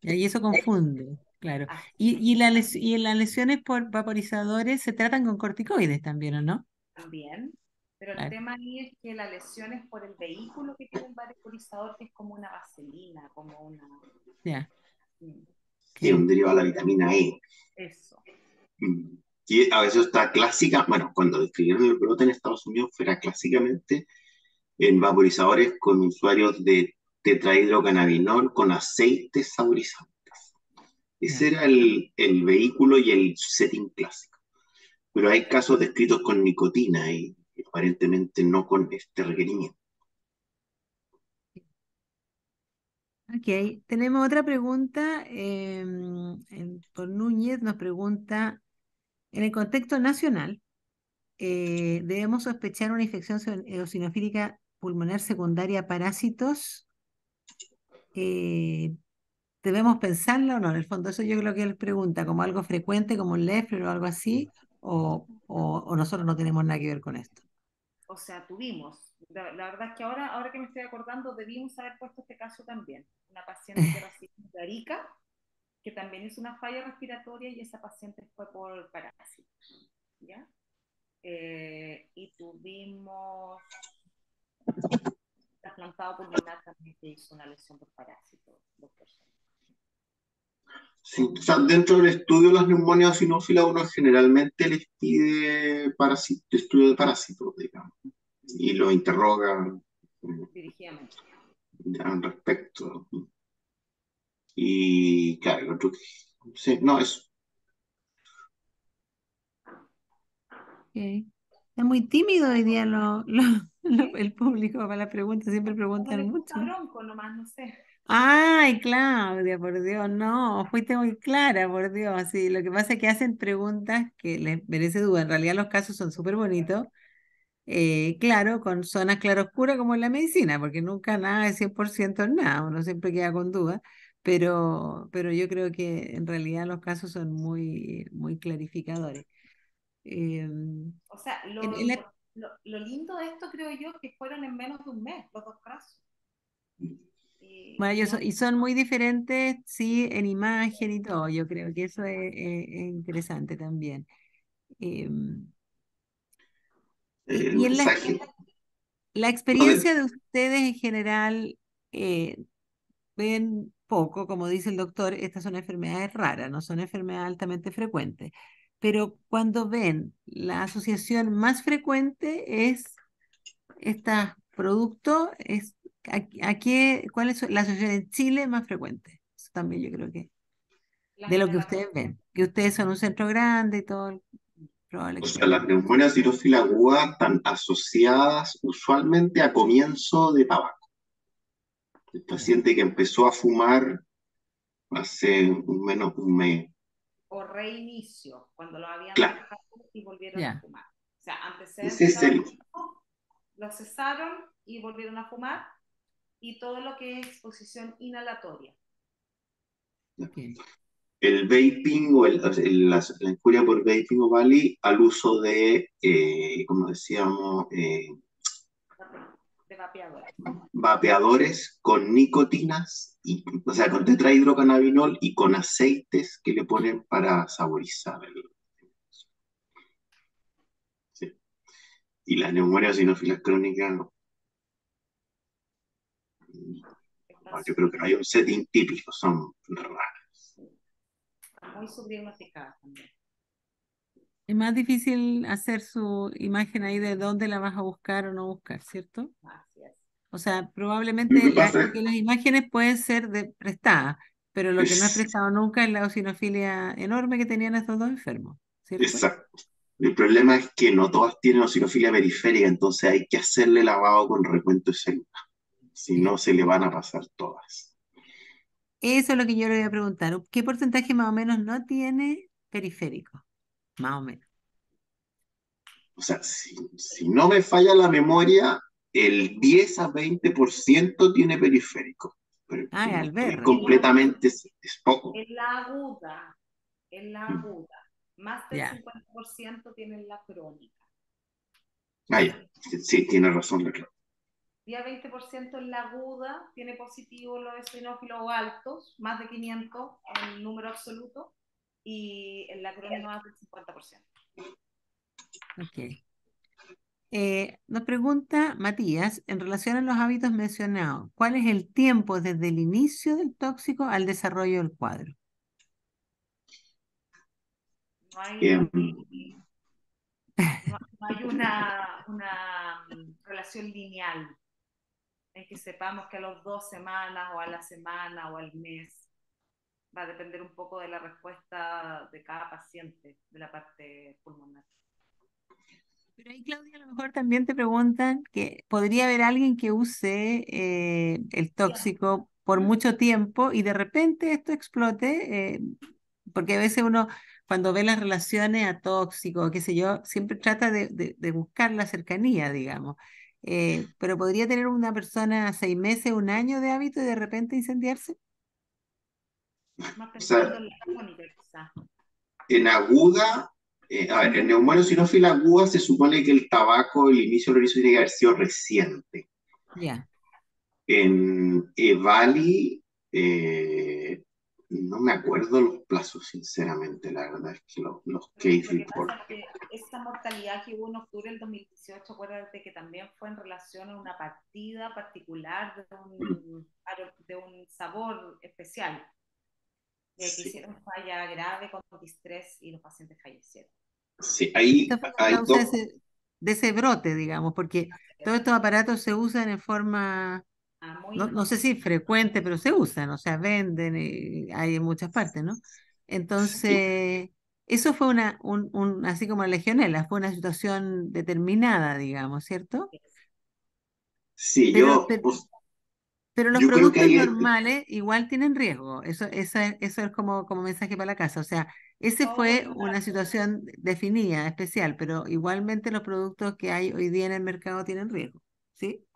[SPEAKER 1] Y eso confunde, claro.
[SPEAKER 2] Así
[SPEAKER 1] Y las lesiones por vaporizadores se tratan con corticoides también, ¿o no?
[SPEAKER 2] también, pero el
[SPEAKER 1] Claro.
[SPEAKER 2] tema ahí es que la lesión es por el vehículo que tiene el vaporizador, que es como una vaselina, como una...
[SPEAKER 1] Ya,
[SPEAKER 2] mm,
[SPEAKER 3] Que es
[SPEAKER 1] ok.
[SPEAKER 3] un derivado de la vitamina E.
[SPEAKER 2] Eso.
[SPEAKER 3] Que a veces está clásica, bueno, cuando describieron el brote en Estados Unidos, fuera clásicamente en vaporizadores con usuarios de tetrahidrocannabinol con aceites saborizantes. Ese
[SPEAKER 1] Ya.
[SPEAKER 3] era el vehículo y el setting clásico. Pero hay casos descritos con nicotina y aparentemente no con este requerimiento.
[SPEAKER 1] Ok, tenemos otra pregunta. Por Núñez nos pregunta, en el contexto nacional, ¿debemos sospechar una infección eosinofílica pulmonar secundaria a parásitos? Eh, ¿Debemos pensarlo o no? En el fondo, eso yo creo que él pregunta, como algo frecuente, como un lepre o algo así, o nosotros no tenemos nada que ver con esto.
[SPEAKER 2] O sea, tuvimos. La verdad es que ahora que me estoy acordando, debimos haber puesto este caso también. Una paciente que recibió de Arica, que también es una falla respiratoria y esa paciente fue por parásito, ¿ya? Y tuvimos trasplantado pulmonar también que hizo una lesión por parásito, 2 personas.
[SPEAKER 3] Sí, o sea, dentro del estudio de las neumonias eosinófilas, uno generalmente les pide estudio de parásitos, digamos, y lo interroga
[SPEAKER 2] Dirigidamente.
[SPEAKER 3] al respecto. Y claro, el otro, sí, no, es
[SPEAKER 1] Ok. Es muy tímido hoy día
[SPEAKER 2] ¿Sí?
[SPEAKER 1] el público para las preguntas, siempre
[SPEAKER 2] No
[SPEAKER 1] preguntan
[SPEAKER 2] les
[SPEAKER 1] mucho.
[SPEAKER 2] gusta bronco nomás, no sé.
[SPEAKER 1] Ay, Claudia, por Dios, no, fuiste muy clara, por Dios. Sí, lo que pasa es que hacen preguntas que les merece duda. En realidad los casos son súper bonitos, claro, con zonas claroscuras como en la medicina, porque nunca nada es 100% en nada, uno siempre queda con dudas, pero yo creo que en realidad los casos son muy, muy clarificadores. En
[SPEAKER 2] O sea,
[SPEAKER 1] la
[SPEAKER 2] lo lindo de esto creo yo que fueron en menos de un mes los dos casos.
[SPEAKER 1] Bueno,
[SPEAKER 2] Y no,
[SPEAKER 1] y son muy diferentes, sí, en imagen y todo. Yo creo que eso es interesante también. Em,
[SPEAKER 3] el
[SPEAKER 1] y en
[SPEAKER 3] mensaje.
[SPEAKER 1] la
[SPEAKER 3] No,
[SPEAKER 1] experiencia de ustedes en general, eh, ¿ven poco, como dice el doctor, estas son enfermedades raras, no son enfermedades altamente frecuentes. Pero cuando ven la asociación más frecuente es estos productos, ¿cuál es la asociación en Chile más frecuente? Eso también yo creo que,
[SPEAKER 2] La
[SPEAKER 1] de lo que
[SPEAKER 2] inhalatoria.
[SPEAKER 1] ustedes ven, que ustedes son un centro grande y todo, probable
[SPEAKER 3] O
[SPEAKER 1] que
[SPEAKER 3] sea, las
[SPEAKER 1] tengan.
[SPEAKER 3] neumonías sinófilas agudas están asociadas usualmente a comienzo de tabaco. El
[SPEAKER 1] Ya,
[SPEAKER 3] paciente que empezó a fumar hace menos un mes,
[SPEAKER 2] O reinicio, cuando lo habían
[SPEAKER 3] claro,
[SPEAKER 2] dejado y volvieron a
[SPEAKER 1] ya,
[SPEAKER 2] fumar. O sea,
[SPEAKER 3] ese
[SPEAKER 2] antecedente
[SPEAKER 3] es el,
[SPEAKER 2] tabaco, lo cesaron y volvieron a fumar, y todo lo que es exposición inhalatoria.
[SPEAKER 1] ok.
[SPEAKER 3] el vaping la injuria por vaping o valley al uso de, como decíamos,
[SPEAKER 2] De vapeadores.
[SPEAKER 3] vapeadores con nicotinas, o sea, con tetrahidrocannabinol y con aceites que le ponen para saborizar. Sí. Y las neumonias sinófilas crónicas, no,
[SPEAKER 2] Están
[SPEAKER 3] yo creo que no hay un setting típico, son raras.
[SPEAKER 2] muy subdiagnosticadas también.
[SPEAKER 1] Es más difícil hacer su imagen ahí de dónde la vas a buscar o no buscar, ¿cierto?
[SPEAKER 2] Así es.
[SPEAKER 1] O sea,
[SPEAKER 3] Lo
[SPEAKER 1] probablemente
[SPEAKER 3] que pasa
[SPEAKER 1] porque las imágenes pueden ser prestadas, pero lo que no es
[SPEAKER 3] es,
[SPEAKER 1] prestado nunca es la eosinofilia enorme que tenían estos dos enfermos, ¿cierto?
[SPEAKER 3] exacto. El problema es que no todas tienen eosinofilia periférica, entonces hay que hacerle lavado con recuento de células, si
[SPEAKER 1] Ya.
[SPEAKER 3] no se le van a pasar todas.
[SPEAKER 1] Eso es lo que yo le voy a preguntar. ¿Qué porcentaje más o menos no tiene periférico? Más o menos.
[SPEAKER 3] O sea, si no me falla la memoria, el 10 a 20% tiene periférico, pero
[SPEAKER 1] Ah,
[SPEAKER 3] que
[SPEAKER 1] es
[SPEAKER 3] no estoy
[SPEAKER 1] Alberre.
[SPEAKER 3] completamente, es poco.
[SPEAKER 2] En la aguda, más del
[SPEAKER 1] Ya,
[SPEAKER 2] 50% tienen la crónica.
[SPEAKER 3] Ah, ya, sí, tiene razón la Clau.
[SPEAKER 2] Y a 20% en la aguda tiene positivo los eosinófilos altos, más de 500 en número absoluto, y en la crónica más del 50%.
[SPEAKER 1] ok. Nos pregunta Matías, en relación a los hábitos mencionados, ¿cuál es el tiempo desde el inicio del tóxico al desarrollo del cuadro?
[SPEAKER 2] No hay,
[SPEAKER 3] Eh,
[SPEAKER 2] no hay una relación lineal en que sepamos que a las 2 semanas o a la semana o al mes va a depender un poco de la respuesta de cada paciente de la parte pulmonar.
[SPEAKER 1] Pero ahí, Claudia, a lo mejor también te preguntan que podría haber alguien que use el tóxico por mucho tiempo y de repente esto explote, porque a veces uno cuando ve las relaciones a tóxico, qué sé yo, siempre trata de buscar la cercanía, digamos. Pero podría tener una persona 6 meses, un año de hábito y de repente incendiarse.
[SPEAKER 2] Más
[SPEAKER 3] o sea,
[SPEAKER 2] pensando en la crónica, quizás.
[SPEAKER 3] en aguda, a ver, en neumonía sinófila aguda se supone que el tabaco, el inicio del inicio tiene que haber sido reciente.
[SPEAKER 1] Ya.
[SPEAKER 3] En EVALI, no me acuerdo los plazos, sinceramente, la verdad es que los case
[SPEAKER 2] Lo que
[SPEAKER 3] report.
[SPEAKER 2] pasa es que esa mortalidad que hubo en octubre del 2018, acuérdate que también fue en relación a una partida particular de un sabor especial, que
[SPEAKER 3] Sí,
[SPEAKER 2] hicieron falla grave con distrés y los pacientes fallecieron.
[SPEAKER 3] sí, ahí
[SPEAKER 1] Esta fue la
[SPEAKER 3] hay
[SPEAKER 1] causa
[SPEAKER 3] dos.
[SPEAKER 1] de ese brote, digamos, porque todos estos aparatos se usan en forma,
[SPEAKER 2] Muy
[SPEAKER 1] no sé si frecuente, pero se usan, o sea, venden y hay en muchas partes, ¿no?
[SPEAKER 3] Sí,
[SPEAKER 1] Entonces, eso fue así como la legionela, fue una situación determinada, digamos, ¿cierto?
[SPEAKER 3] sí,
[SPEAKER 1] Pero, pero, pero los
[SPEAKER 3] yo creo que
[SPEAKER 1] productos
[SPEAKER 3] hay,
[SPEAKER 1] normales igual tienen riesgo, eso es como mensaje para la casa, o sea, ese
[SPEAKER 2] todos los
[SPEAKER 1] fue una situación definida, especial, pero igualmente los productos que hay hoy día en el mercado tienen riesgo, ¿sí?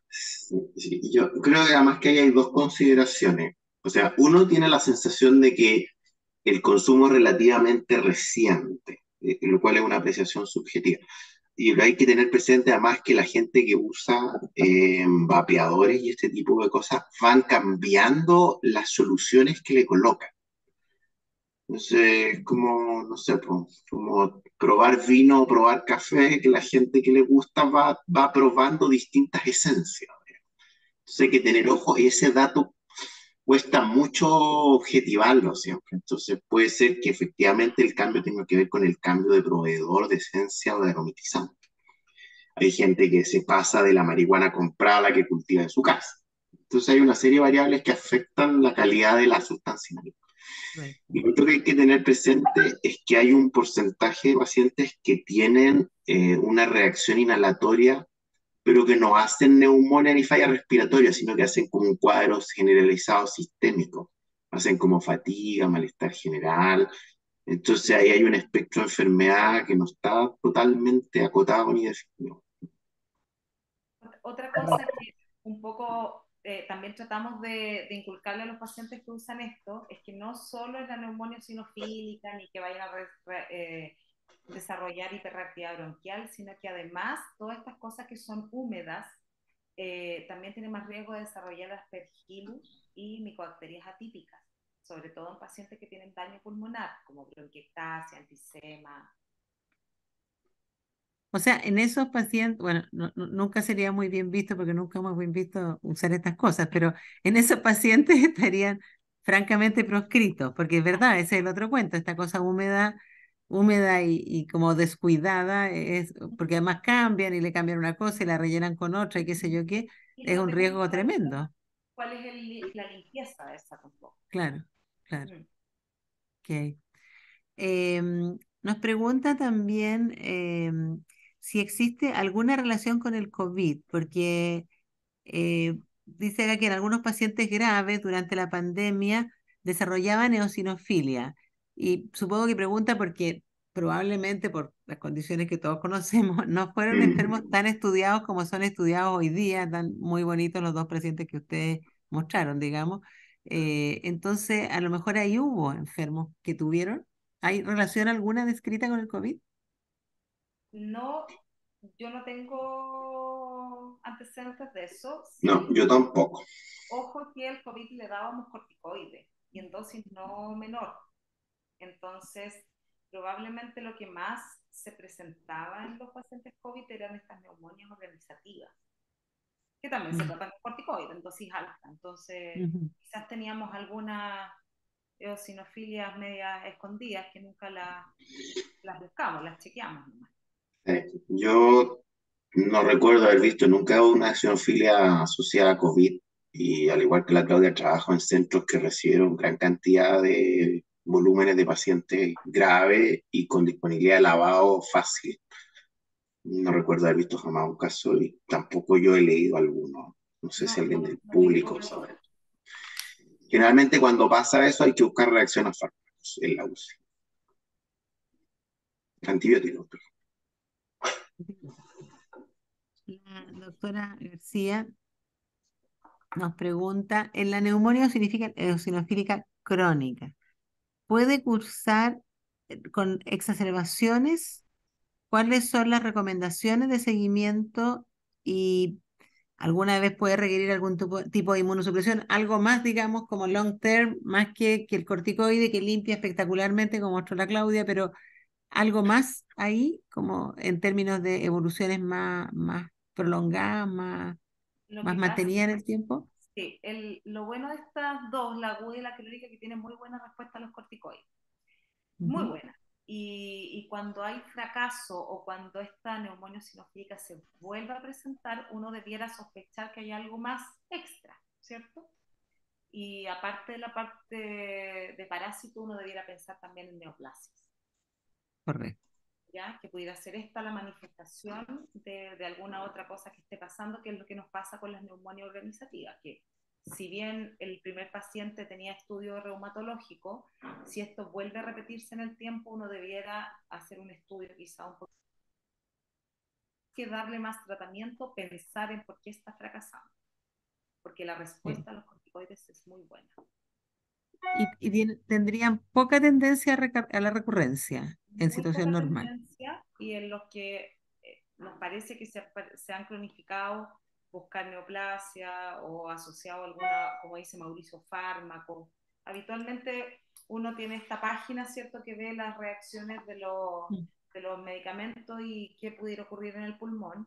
[SPEAKER 3] sí, sí, yo creo que además que ahí hay dos consideraciones. O sea, uno tiene la sensación de que el consumo es relativamente reciente, lo cual es una apreciación subjetiva. Y hay que tener presente además que la gente que usa vapeadores y este tipo de cosas van cambiando las soluciones que le colocan. Entonces, como, no sé, como probar vino o probar café, que la gente que le gusta va probando distintas esencias. Entonces hay que tener ojo, y ese dato cuesta mucho objetivarlo siempre. Entonces puede ser que efectivamente el cambio tenga que ver con el cambio de proveedor, de esencia o de aromatizante. Hay gente que se pasa de la marihuana comprada a la que cultiva en su casa. Entonces hay una serie de variables que afectan la calidad de la sustancia.
[SPEAKER 1] Correcto.
[SPEAKER 3] Y lo otro que hay que tener presente es que hay un porcentaje de pacientes que tienen una reacción inhalatoria, pero que no hacen neumonía ni falla respiratoria, sino que hacen como un cuadro generalizado sistémico. Hacen como fatiga, malestar general. Entonces ahí hay un espectro de enfermedad que no está totalmente acotado ni definido.
[SPEAKER 2] Otra cosa que un poco también tratamos de inculcarle a los pacientes que usan esto es que no solo es la neumonía sinofílica ni que vayan a desarrollar hiperreactividad bronquial, sino que además todas estas cosas que son húmedas también tienen más riesgo de desarrollar aspergillus y micobacterias atípicas, sobre todo en pacientes que tienen daño pulmonar, como bronquiectasia, enfisema.
[SPEAKER 1] O sea, en esos pacientes, bueno, nunca sería muy bien visto porque nunca hemos bien visto usar estas cosas, pero en esos pacientes estarían francamente proscritos, porque es verdad, ese es el otro cuento, esta cosa húmeda, húmeda y como descuidada, es, porque además cambian y le cambian una cosa y la rellenan con otra y qué sé yo qué,
[SPEAKER 2] Y
[SPEAKER 1] es
[SPEAKER 2] no
[SPEAKER 1] un
[SPEAKER 2] tenemos
[SPEAKER 1] riesgo tremendo.
[SPEAKER 2] cuál es la limpieza de esa tampoco.
[SPEAKER 1] Claro, claro.
[SPEAKER 2] Mm.
[SPEAKER 1] Ok. Nos pregunta también si existe alguna relación con el COVID, porque dice acá que en algunos pacientes graves durante la pandemia desarrollaban eosinofilia. Y supongo que pregunta porque probablemente por las condiciones que todos conocemos, no fueron enfermos
[SPEAKER 3] Mm.
[SPEAKER 1] tan estudiados como son estudiados hoy día, tan muy bonitos los dos pacientes que ustedes mostraron, digamos. Entonces, a lo mejor ahí hubo enfermos que tuvieron. ¿Hay relación alguna descrita con el COVID?
[SPEAKER 2] No, yo no tengo antecedentes de eso.
[SPEAKER 3] No,
[SPEAKER 2] Sí,
[SPEAKER 3] yo tampoco.
[SPEAKER 2] ojo que el COVID le dábamos corticoides y en dosis no menor. Entonces, probablemente lo que más se presentaba en los pacientes COVID eran estas neumonias organizativas, que también se
[SPEAKER 1] Mm,
[SPEAKER 2] tratan con corticoides en dosis alta. Entonces,
[SPEAKER 1] ujú.
[SPEAKER 2] quizás teníamos algunas eosinofilias medias escondidas que nunca las buscamos, las chequeamos nomás.
[SPEAKER 3] Yo no recuerdo haber visto nunca una accionofilia asociada a COVID y al igual que la Claudia, trabajo en centros que recibieron gran cantidad de volúmenes de pacientes graves y con disponibilidad de lavado fácil. No recuerdo haber visto jamás un caso y tampoco yo he leído alguno. No sé si
[SPEAKER 2] No,
[SPEAKER 3] alguien
[SPEAKER 2] no,
[SPEAKER 3] del
[SPEAKER 2] no tengo
[SPEAKER 3] público
[SPEAKER 2] registro.
[SPEAKER 3] sabe. Generalmente cuando pasa eso hay que buscar reacción a fármacos en la UCI. Antibióticos.
[SPEAKER 1] La doctora García nos pregunta, en la neumonía eosinofílica crónica, ¿puede cursar con exacerbaciones? ¿Cuáles son las recomendaciones de seguimiento y alguna vez puede requerir algún tipo de inmunosupresión? Algo más, digamos, como long term, más que el corticoide que limpia espectacularmente, como mostró la Claudia, pero algo más ahí, como en términos de evoluciones más prolongadas,
[SPEAKER 2] Lo
[SPEAKER 1] más
[SPEAKER 2] que pasa
[SPEAKER 1] mantenidas en el tiempo.
[SPEAKER 2] sí, lo bueno de estas dos, la aguda y la clínica, que tienen muy buena respuesta a los corticoides, muy
[SPEAKER 1] Ujú.
[SPEAKER 2] buena. Y cuando hay fracaso o cuando esta neumonía sinofílica se vuelve a presentar, uno debiera sospechar que hay algo más extra, ¿cierto? Y aparte de la parte de parásito, uno debiera pensar también en neoplasias.
[SPEAKER 1] Correcto.
[SPEAKER 2] ¿Ya? Que pudiera ser esta la manifestación de alguna otra cosa que esté pasando, que es lo que nos pasa con las neumonias organizativas, que si bien el primer paciente tenía estudio reumatológico, si esto vuelve a repetirse en el tiempo, uno debiera hacer un estudio quizá un poco que darle más tratamiento, pensar en por qué está fracasando, porque la
[SPEAKER 1] Sí.
[SPEAKER 2] respuesta a los corticoides es muy buena.
[SPEAKER 1] Tendrían poca tendencia a la recurrencia en
[SPEAKER 2] Muy
[SPEAKER 1] situación
[SPEAKER 2] poca
[SPEAKER 1] normal.
[SPEAKER 2] tendencia y en los que nos parece que se han cronificado buscar neoplasia o asociado a alguna, como dice Mauricio, fármaco. Habitualmente uno tiene esta página, ¿cierto?, que ve las reacciones
[SPEAKER 1] Mm.
[SPEAKER 2] de los medicamentos y qué pudiera ocurrir en el pulmón.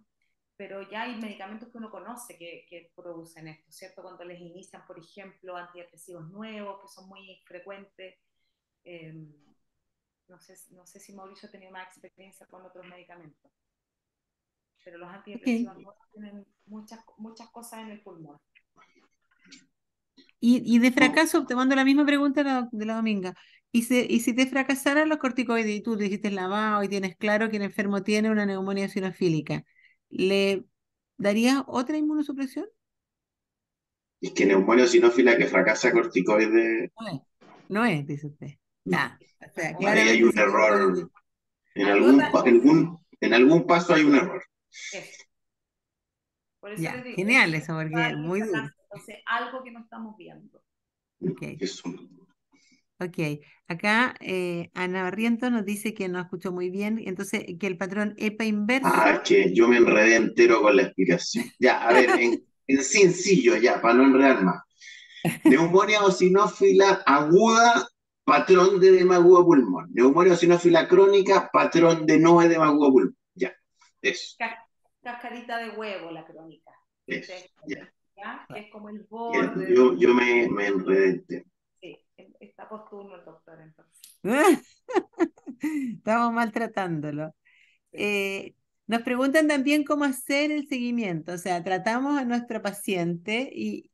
[SPEAKER 2] pero ya hay medicamentos que uno conoce que producen esto, ¿cierto? Cuando les inician, por ejemplo, antidepresivos nuevos, que son muy frecuentes. Eh, no sé si Mauricio ha tenido más experiencia con otros medicamentos, pero los
[SPEAKER 1] Ok.
[SPEAKER 2] antidepresivos nuevos tienen muchas cosas en el pulmón.
[SPEAKER 1] Y de fracaso, tomando la misma pregunta de la Dominga, y si te fracasaran los corticoides y tú te hiciste el lavado y tienes claro que el enfermo tiene una neumonía eosinofílica, ¿le darías otra inmunosupresión?
[SPEAKER 3] Es que neumonía sinófila que fracasa corticoides,
[SPEAKER 1] No es, no es, dice usted.
[SPEAKER 3] no.
[SPEAKER 1] Ya, o sea,
[SPEAKER 3] Ahí hay
[SPEAKER 1] claramente
[SPEAKER 3] un
[SPEAKER 1] se equivocó en
[SPEAKER 3] error.
[SPEAKER 1] el...
[SPEAKER 2] Hay otra,
[SPEAKER 3] En algún paso hay un error.
[SPEAKER 2] eso. Por eso les
[SPEAKER 1] Ya,
[SPEAKER 2] digo,
[SPEAKER 1] genial eso, porque es
[SPEAKER 2] y
[SPEAKER 1] muy duro.
[SPEAKER 2] fracaso. Entonces, algo que no estamos viendo.
[SPEAKER 1] Ok.
[SPEAKER 3] Eso.
[SPEAKER 1] Ok, acá Ana Barrientos nos dice que no escuchó muy bien, entonces que el patrón EPA
[SPEAKER 3] Ah, es
[SPEAKER 1] inverso,
[SPEAKER 3] que yo me enredé entero con la explicación. Ya, a ver, en sencillo, ya, para no enredar más. Neumonía eosinófila aguda, patrón de edema agudo pulmón. Neumonía eosinófila crónica, patrón de no edema agudo pulmón. Ya, eso,
[SPEAKER 2] Cascarita de huevo, la crónica. Que
[SPEAKER 3] eso,
[SPEAKER 2] ustedes
[SPEAKER 3] ya.
[SPEAKER 2] tienen, ¿ya? Que es como el
[SPEAKER 3] Ya,
[SPEAKER 2] borde.
[SPEAKER 3] yo me enredé entero.
[SPEAKER 2] Sí, está posturno el doctor, entonces.
[SPEAKER 1] estamos maltratándolo.
[SPEAKER 2] Sí.
[SPEAKER 1] Eh, Nos preguntan también cómo hacer el seguimiento, o sea, tratamos a nuestro paciente y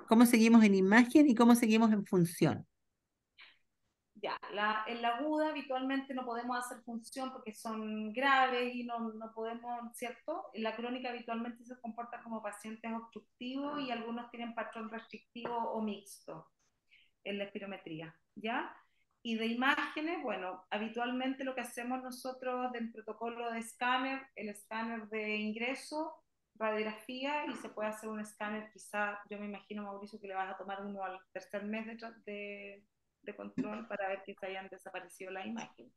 [SPEAKER 1] cómo seguimos en imagen y cómo seguimos en función.
[SPEAKER 2] Ya, en la aguda habitualmente no podemos hacer función porque son graves y no podemos, ¿cierto? En la crónica habitualmente se comportan como pacientes obstructivos y algunos tienen patrón restrictivo o mixto en la espirometría, ¿ya? Y de imágenes, bueno, habitualmente lo que hacemos nosotros en protocolo de escáner, el escáner de ingreso, radiografía, y se puede hacer un escáner, quizá, yo me imagino, Mauricio, que le vas a tomar uno al tercer mes de control para ver que se hayan desaparecido las imágenes.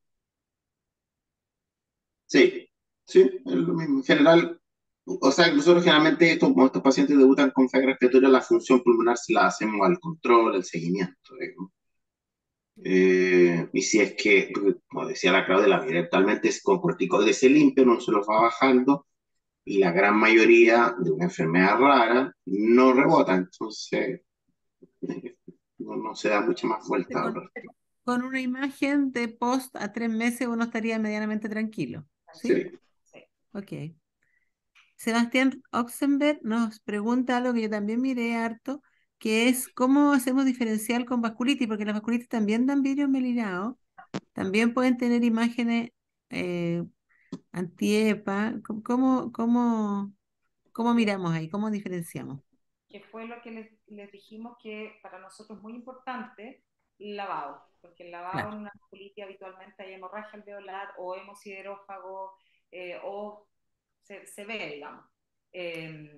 [SPEAKER 3] Sí, sí, es lo mismo. En general, o sea, nosotros generalmente como estos pacientes debutan con falla respiratoria, la función pulmonar se la hacemos al control, al seguimiento. Y si es que, como decía la Claudia, eventualmente es con corticoides se limpia, no se los va bajando, y la gran mayoría de una enfermedad rara no rebota, entonces no se da mucha más vuelta al
[SPEAKER 1] Con,
[SPEAKER 3] respecto.
[SPEAKER 1] con una imagen de post a 3 meses uno estaría medianamente tranquilo, ¿sí?
[SPEAKER 3] Sí.
[SPEAKER 2] Sí.
[SPEAKER 1] Ok. Sebastián Oxenberg nos pregunta algo que yo también miré harto, que es cómo hacemos diferencial con vasculitis, porque las vasculitis también dan vidrio melinado, también pueden tener imágenes eh, antiepa. ¿Cómo miramos ahí? ¿Cómo diferenciamos?
[SPEAKER 2] Que fue lo que les dijimos que para nosotros es muy importante el lavado, porque el lavado
[SPEAKER 1] Claro.
[SPEAKER 2] en una colitis habitualmente hay hemorragia alveolar o hemosiderófago o se ve, digamos. Eh,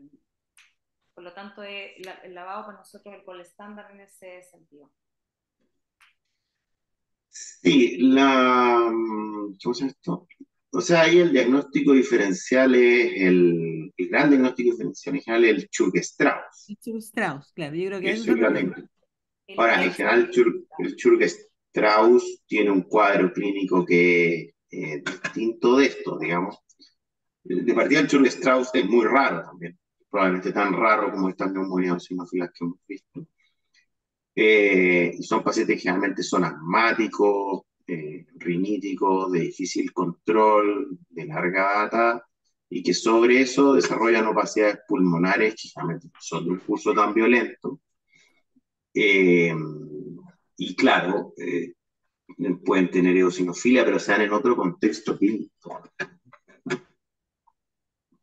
[SPEAKER 2] por lo tanto, el lavado para nosotros es el gol estándar en ese sentido.
[SPEAKER 3] Sí, ¿cómo se llama esto? O sea, ahí el diagnóstico diferencial es el gran diagnóstico diferencial en general es el Churg-Strauss.
[SPEAKER 1] El Strauss, claro, yo creo que a eso
[SPEAKER 3] Eso
[SPEAKER 1] se
[SPEAKER 3] es el gran
[SPEAKER 1] refiere.
[SPEAKER 3] diagnóstico.
[SPEAKER 2] El
[SPEAKER 3] Ahora, en general, el Churg-Strauss tiene un cuadro clínico que es distinto de esto, digamos. De partida, el Churg-Strauss es muy raro también, probablemente tan raro como estas neumonías sinófilas que hemos visto. Y son pacientes que generalmente son asmáticos, riníticos, de difícil control, de larga data, y que sobre eso desarrollan opacidades pulmonares que generalmente son de un curso tan violento. Eh, y claro, pueden tener eosinofilia, pero se dan en otro contexto clínico.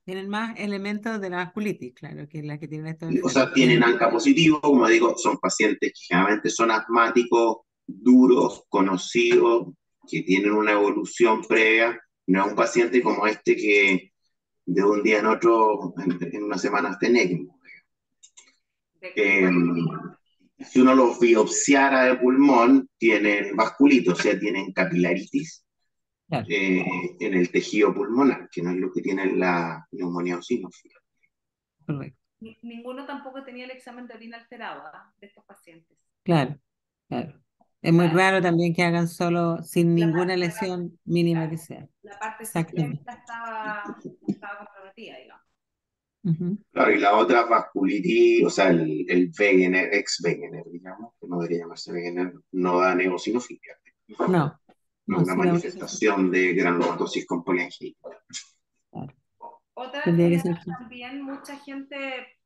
[SPEAKER 1] Tienen más elementos de la vasculitis, claro, que es la que tienen estos
[SPEAKER 3] O
[SPEAKER 1] enfermos.
[SPEAKER 3] sea, tienen ANCA positivo, como digo, son pacientes que generalmente son asmáticos, duros, conocidos, que tienen una evolución previa. No es un paciente como este que de un día en otro, en una semana está en ECMO.
[SPEAKER 2] de
[SPEAKER 3] Eh,
[SPEAKER 2] cuál,
[SPEAKER 3] si uno los biopsiara de pulmón, tienen vasculitos, o sea, tienen capilaritis
[SPEAKER 1] Claro,
[SPEAKER 3] en el tejido pulmonar, que no es lo que tiene la neumonía eosinófila.
[SPEAKER 1] correcto.
[SPEAKER 2] ninguno tampoco tenía el examen de orina alterado de estos pacientes.
[SPEAKER 1] Claro, claro. Es muy
[SPEAKER 2] La,
[SPEAKER 1] raro también que hagan solo sin
[SPEAKER 2] la,
[SPEAKER 1] ninguna
[SPEAKER 2] la,
[SPEAKER 1] lesión mínima
[SPEAKER 2] claro,
[SPEAKER 1] que sea.
[SPEAKER 2] la parte
[SPEAKER 1] Exactamente.
[SPEAKER 2] sistémica estaba comprometida, digamos.
[SPEAKER 1] Ujú.
[SPEAKER 3] Claro, y la otra vasculitis, o sea, el Wegener, ex-Wegener, digamos, que no debería llamarse Wegener, no da neosinofilia.
[SPEAKER 1] No,
[SPEAKER 3] No
[SPEAKER 1] no,
[SPEAKER 3] una
[SPEAKER 1] sí, la única sí.
[SPEAKER 3] manifestación de granulomatosis con poliangitis.
[SPEAKER 1] Claro.
[SPEAKER 2] Otra
[SPEAKER 1] Tendría que
[SPEAKER 2] que
[SPEAKER 1] ser.
[SPEAKER 2] también mucha gente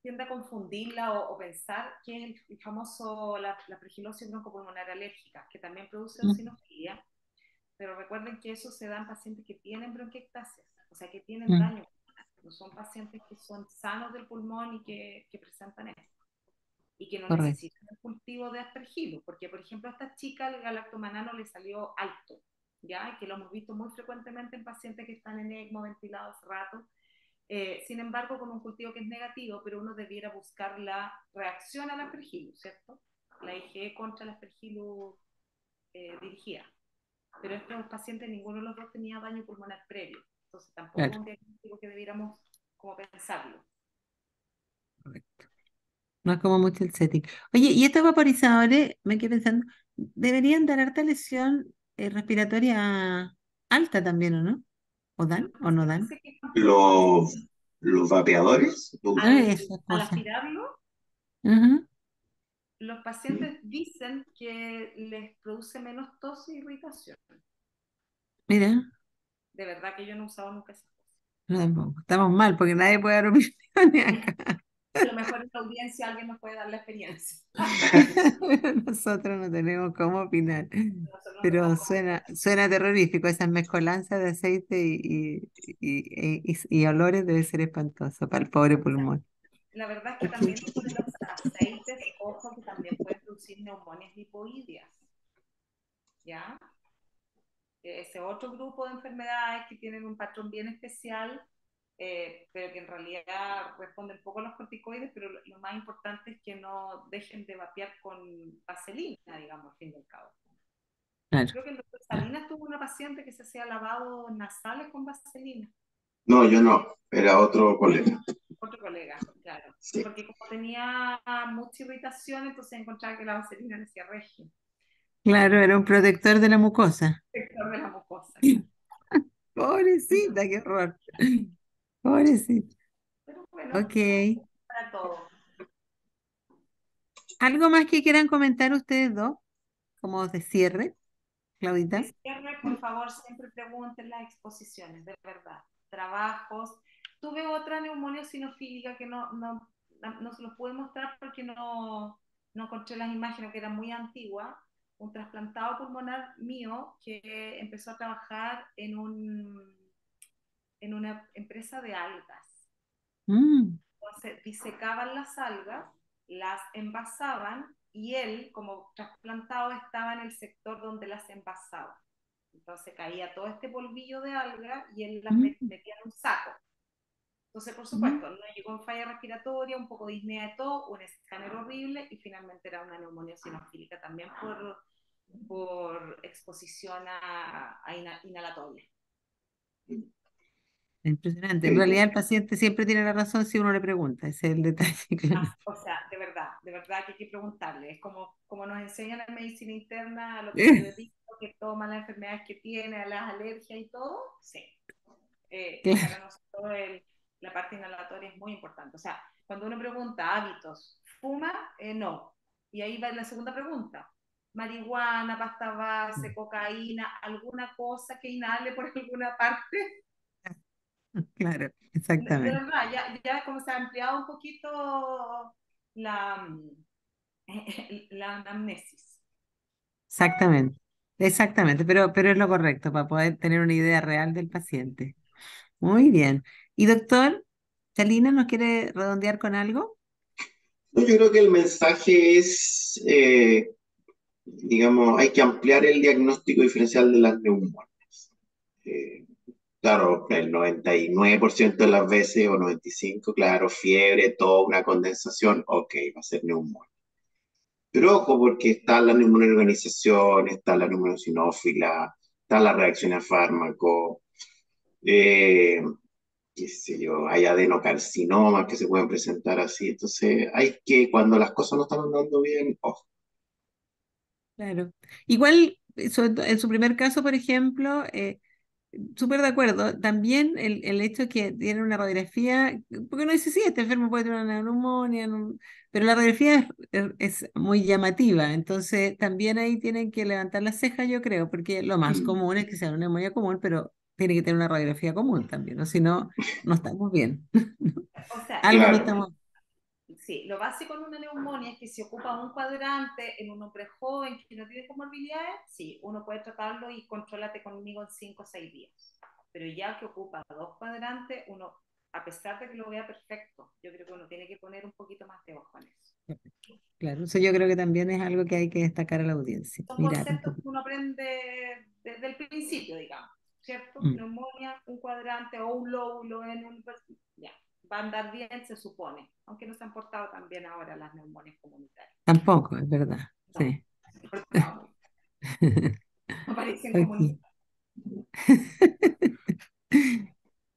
[SPEAKER 2] tiende a confundirla o pensar que es el famoso, la fragilosis broncopulmonar alérgica, que también produce
[SPEAKER 1] Mm,
[SPEAKER 2] eosinofilia, pero recuerden que eso se da en pacientes que tienen bronquiectasis, o sea, que tienen
[SPEAKER 1] mm,
[SPEAKER 2] daño pulmonar, no son pacientes que son sanos del pulmón y que presentan esto, y que no
[SPEAKER 1] correcto.
[SPEAKER 2] necesitan el cultivo de aspergillus, porque por ejemplo a esta chica el galactomanano le salió alto, ya, que lo hemos visto muy frecuentemente en pacientes que están en ECMO ventilados hace rato. Sin embargo, con un cultivo que es negativo, pero uno debiera buscar la reacción al aspergillus, ¿cierto? La IgE contra el aspergillus dirigida. Pero estos pacientes, ninguno de los dos tenía daño pulmonar previo. Entonces, tampoco es
[SPEAKER 1] Claro,
[SPEAKER 2] un diagnóstico que debiéramos como pensarlo.
[SPEAKER 1] correcto. No es como mucho el setting. Oye, y estos vaporizadores, me quedé pensando, deberían dar harta lesión respiratoria alta también, ¿o no? ¿O dan
[SPEAKER 2] Los
[SPEAKER 1] o no
[SPEAKER 2] pacientes
[SPEAKER 1] dan?
[SPEAKER 2] se quejan poco
[SPEAKER 3] Los, los vapeadores,
[SPEAKER 1] Esa
[SPEAKER 2] al
[SPEAKER 1] cosa.
[SPEAKER 2] aspirarlo.
[SPEAKER 1] Ujú.
[SPEAKER 2] Los pacientes dicen que les produce menos tos e irritación.
[SPEAKER 1] Mira,
[SPEAKER 2] De verdad que yo no he usado nunca esas cosas.
[SPEAKER 1] no tampoco. Estamos mal porque nadie puede dar opiniones acá.
[SPEAKER 2] A lo mejor en la audiencia alguien nos puede dar la experiencia.
[SPEAKER 1] Nosotros no tenemos cómo opinar.
[SPEAKER 2] Nosotros no
[SPEAKER 1] Pero
[SPEAKER 2] tenemos cómo.
[SPEAKER 1] suena terrorífico, esas mezcolanzas de aceite y olores debe ser espantoso para el pobre pulmón.
[SPEAKER 2] La verdad es que
[SPEAKER 1] Porque,
[SPEAKER 2] también esto de los aceites, ojo, que también pueden producir neumonias lipoideas, ¿ya? Ese otro grupo de enfermedades que tienen un patrón bien especial, pero que en realidad responden poco a los corticoides, pero lo más importante es que no dejen de vapear con vaselina, digamos, al fin y al cabo.
[SPEAKER 1] claro,
[SPEAKER 2] Creo que el doctor
[SPEAKER 1] claro.
[SPEAKER 2] Salinas tuvo una paciente que se hacía lavados nasales con vaselina.
[SPEAKER 3] no, yo no, era otro colega.
[SPEAKER 2] Otro colega, claro.
[SPEAKER 3] Sí.
[SPEAKER 2] Porque como tenía mucha irritación, entonces encontraba que la vaselina le hacía regio.
[SPEAKER 1] Claro, era un protector de la mucosa.
[SPEAKER 2] Sector de la mucosa.
[SPEAKER 1] Pobrecita, qué horror. Pobrecita.
[SPEAKER 2] Pero bueno,
[SPEAKER 1] Ok.
[SPEAKER 2] para todo.
[SPEAKER 1] ¿Algo más que quieran comentar ustedes dos, como de cierre,
[SPEAKER 2] De
[SPEAKER 1] Claudita?
[SPEAKER 2] cierre, por favor, siempre pregunten las exposiciones, de verdad. Trabajos. Tuve otra neumonía sinofílica que no se los pude mostrar porque no encontré las imágenes, que era muy antigua. Un trasplantado pulmonar mío que empezó a trabajar en una empresa de algas.
[SPEAKER 1] Mm,
[SPEAKER 2] Entonces disecaban las algas, las envasaban y él, como trasplantado, estaba en el sector donde las envasaba. Entonces caía todo este polvillo de alga y él las
[SPEAKER 1] mm,
[SPEAKER 2] metía en un saco. Entonces, por
[SPEAKER 1] mm.
[SPEAKER 2] supuesto, no llegó en falla respiratoria, un poco de disnea de todo, un escáner horrible y finalmente era una neumonía sinofílica también por exposición a inhalatoria.
[SPEAKER 1] Impresionante. En
[SPEAKER 3] Sí.
[SPEAKER 1] realidad el paciente siempre tiene la razón si uno le pregunta, ese es el detalle, claro.
[SPEAKER 2] O sea, de verdad que hay que preguntarle. Es como nos enseñan en medicina interna a lo que me dedico, que toma las enfermedades que tiene, a las alergias y todo. Sí.
[SPEAKER 1] Claro,
[SPEAKER 2] Para nosotros la parte inhalatoria es muy importante. O sea, cuando uno pregunta hábitos, ¿fuma? No. Y ahí va la segunda pregunta. Marihuana, pasta base, cocaína, alguna cosa que inhale por alguna parte.
[SPEAKER 1] claro,
[SPEAKER 2] De
[SPEAKER 1] exactamente.
[SPEAKER 2] verdad, ya como se ha ampliado un poquito la, la anamnesis.
[SPEAKER 1] Exactamente. Exactamente, pero es lo correcto para poder tener una idea real del paciente. Muy bien. Y doctor, Salina, ¿nos quiere redondear con algo?
[SPEAKER 3] No, yo creo que el mensaje es, digamos, hay que ampliar el diagnóstico diferencial de las neumonías. Eh, claro, el 99% de las veces, o 95%, claro, fiebre, tos, una condensación, ok, va a ser neumonía. Pero ojo, porque está la neumonía de organización, está la neumonía sinófila, está la reacción a fármaco, eh, qué sé yo, hay adenocarcinomas que se pueden presentar así. Entonces, hay que, cuando las cosas no están andando bien, ojo.
[SPEAKER 1] Claro. Igual, en su primer caso, por ejemplo, súper de acuerdo. También el hecho de que tiene una radiografía, porque uno dice, sí, este enfermo puede tener una neumonía, pero la radiografía es muy llamativa, entonces también ahí tienen que levantar las cejas, yo creo, porque lo más común es que sea una neumonía común, pero tiene que tener una radiografía común también, ¿no? Si no, no estamos bien.
[SPEAKER 2] O sea,
[SPEAKER 1] Algo no
[SPEAKER 3] Claro,
[SPEAKER 1] estamos.
[SPEAKER 2] sí, lo básico en una neumonía es que si ocupa un cuadrante en un hombre joven que no tiene comorbilidades, sí, uno puede tratarlo y contrólate conmigo en 5 o 6 días. Pero ya que ocupa dos cuadrantes, uno, a pesar de que lo vea perfecto, yo creo que uno tiene que poner un poquito más de ojo en eso.
[SPEAKER 1] Claro, eso yo creo que también es algo que hay que destacar a la audiencia,
[SPEAKER 2] Son
[SPEAKER 1] mirar un
[SPEAKER 2] conceptos
[SPEAKER 1] poco.
[SPEAKER 2] que uno aprende desde el principio, digamos, ¿cierto?
[SPEAKER 1] Mm.
[SPEAKER 2] Neumonía, un cuadrante o un lóbulo en un... Ya, va a andar bien, se supone, aunque no se han portado tan bien ahora las neumonias comunitarias.
[SPEAKER 1] Tampoco, es verdad,
[SPEAKER 2] No,
[SPEAKER 1] sí.
[SPEAKER 2] no, aparecen
[SPEAKER 1] Ok.
[SPEAKER 2] comunitarias.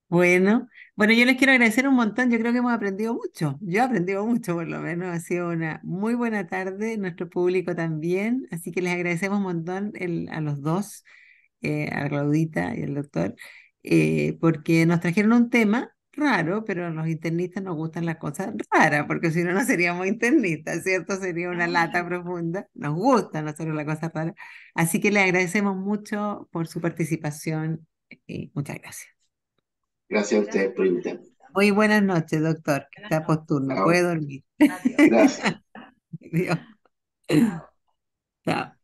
[SPEAKER 1] Bueno, bueno, yo les quiero agradecer un montón. Yo creo que hemos aprendido mucho. Yo he aprendido mucho, por lo menos. Ha sido una muy buena tarde, nuestro público también. Así que les agradecemos un montón a los dos, a Claudita y al doctor, porque nos trajeron un tema raro, pero a los internistas nos gustan las cosas raras, porque si no, no seríamos internistas, ¿cierto? Sería una lata profunda. Nos gustan nosotros las cosas raras. Así que les agradecemos mucho por su participación y muchas gracias.
[SPEAKER 3] gracias a
[SPEAKER 2] Gracias
[SPEAKER 3] ustedes por invitarme.
[SPEAKER 2] por
[SPEAKER 1] Muy
[SPEAKER 2] la
[SPEAKER 1] buenas noches, doctor, que
[SPEAKER 2] buenas
[SPEAKER 1] está
[SPEAKER 2] noches.
[SPEAKER 1] posturno, puede
[SPEAKER 3] Chao,
[SPEAKER 1] dormir.
[SPEAKER 2] Adiós.
[SPEAKER 3] gracias.
[SPEAKER 1] Dios.
[SPEAKER 2] Chao.
[SPEAKER 1] Chao.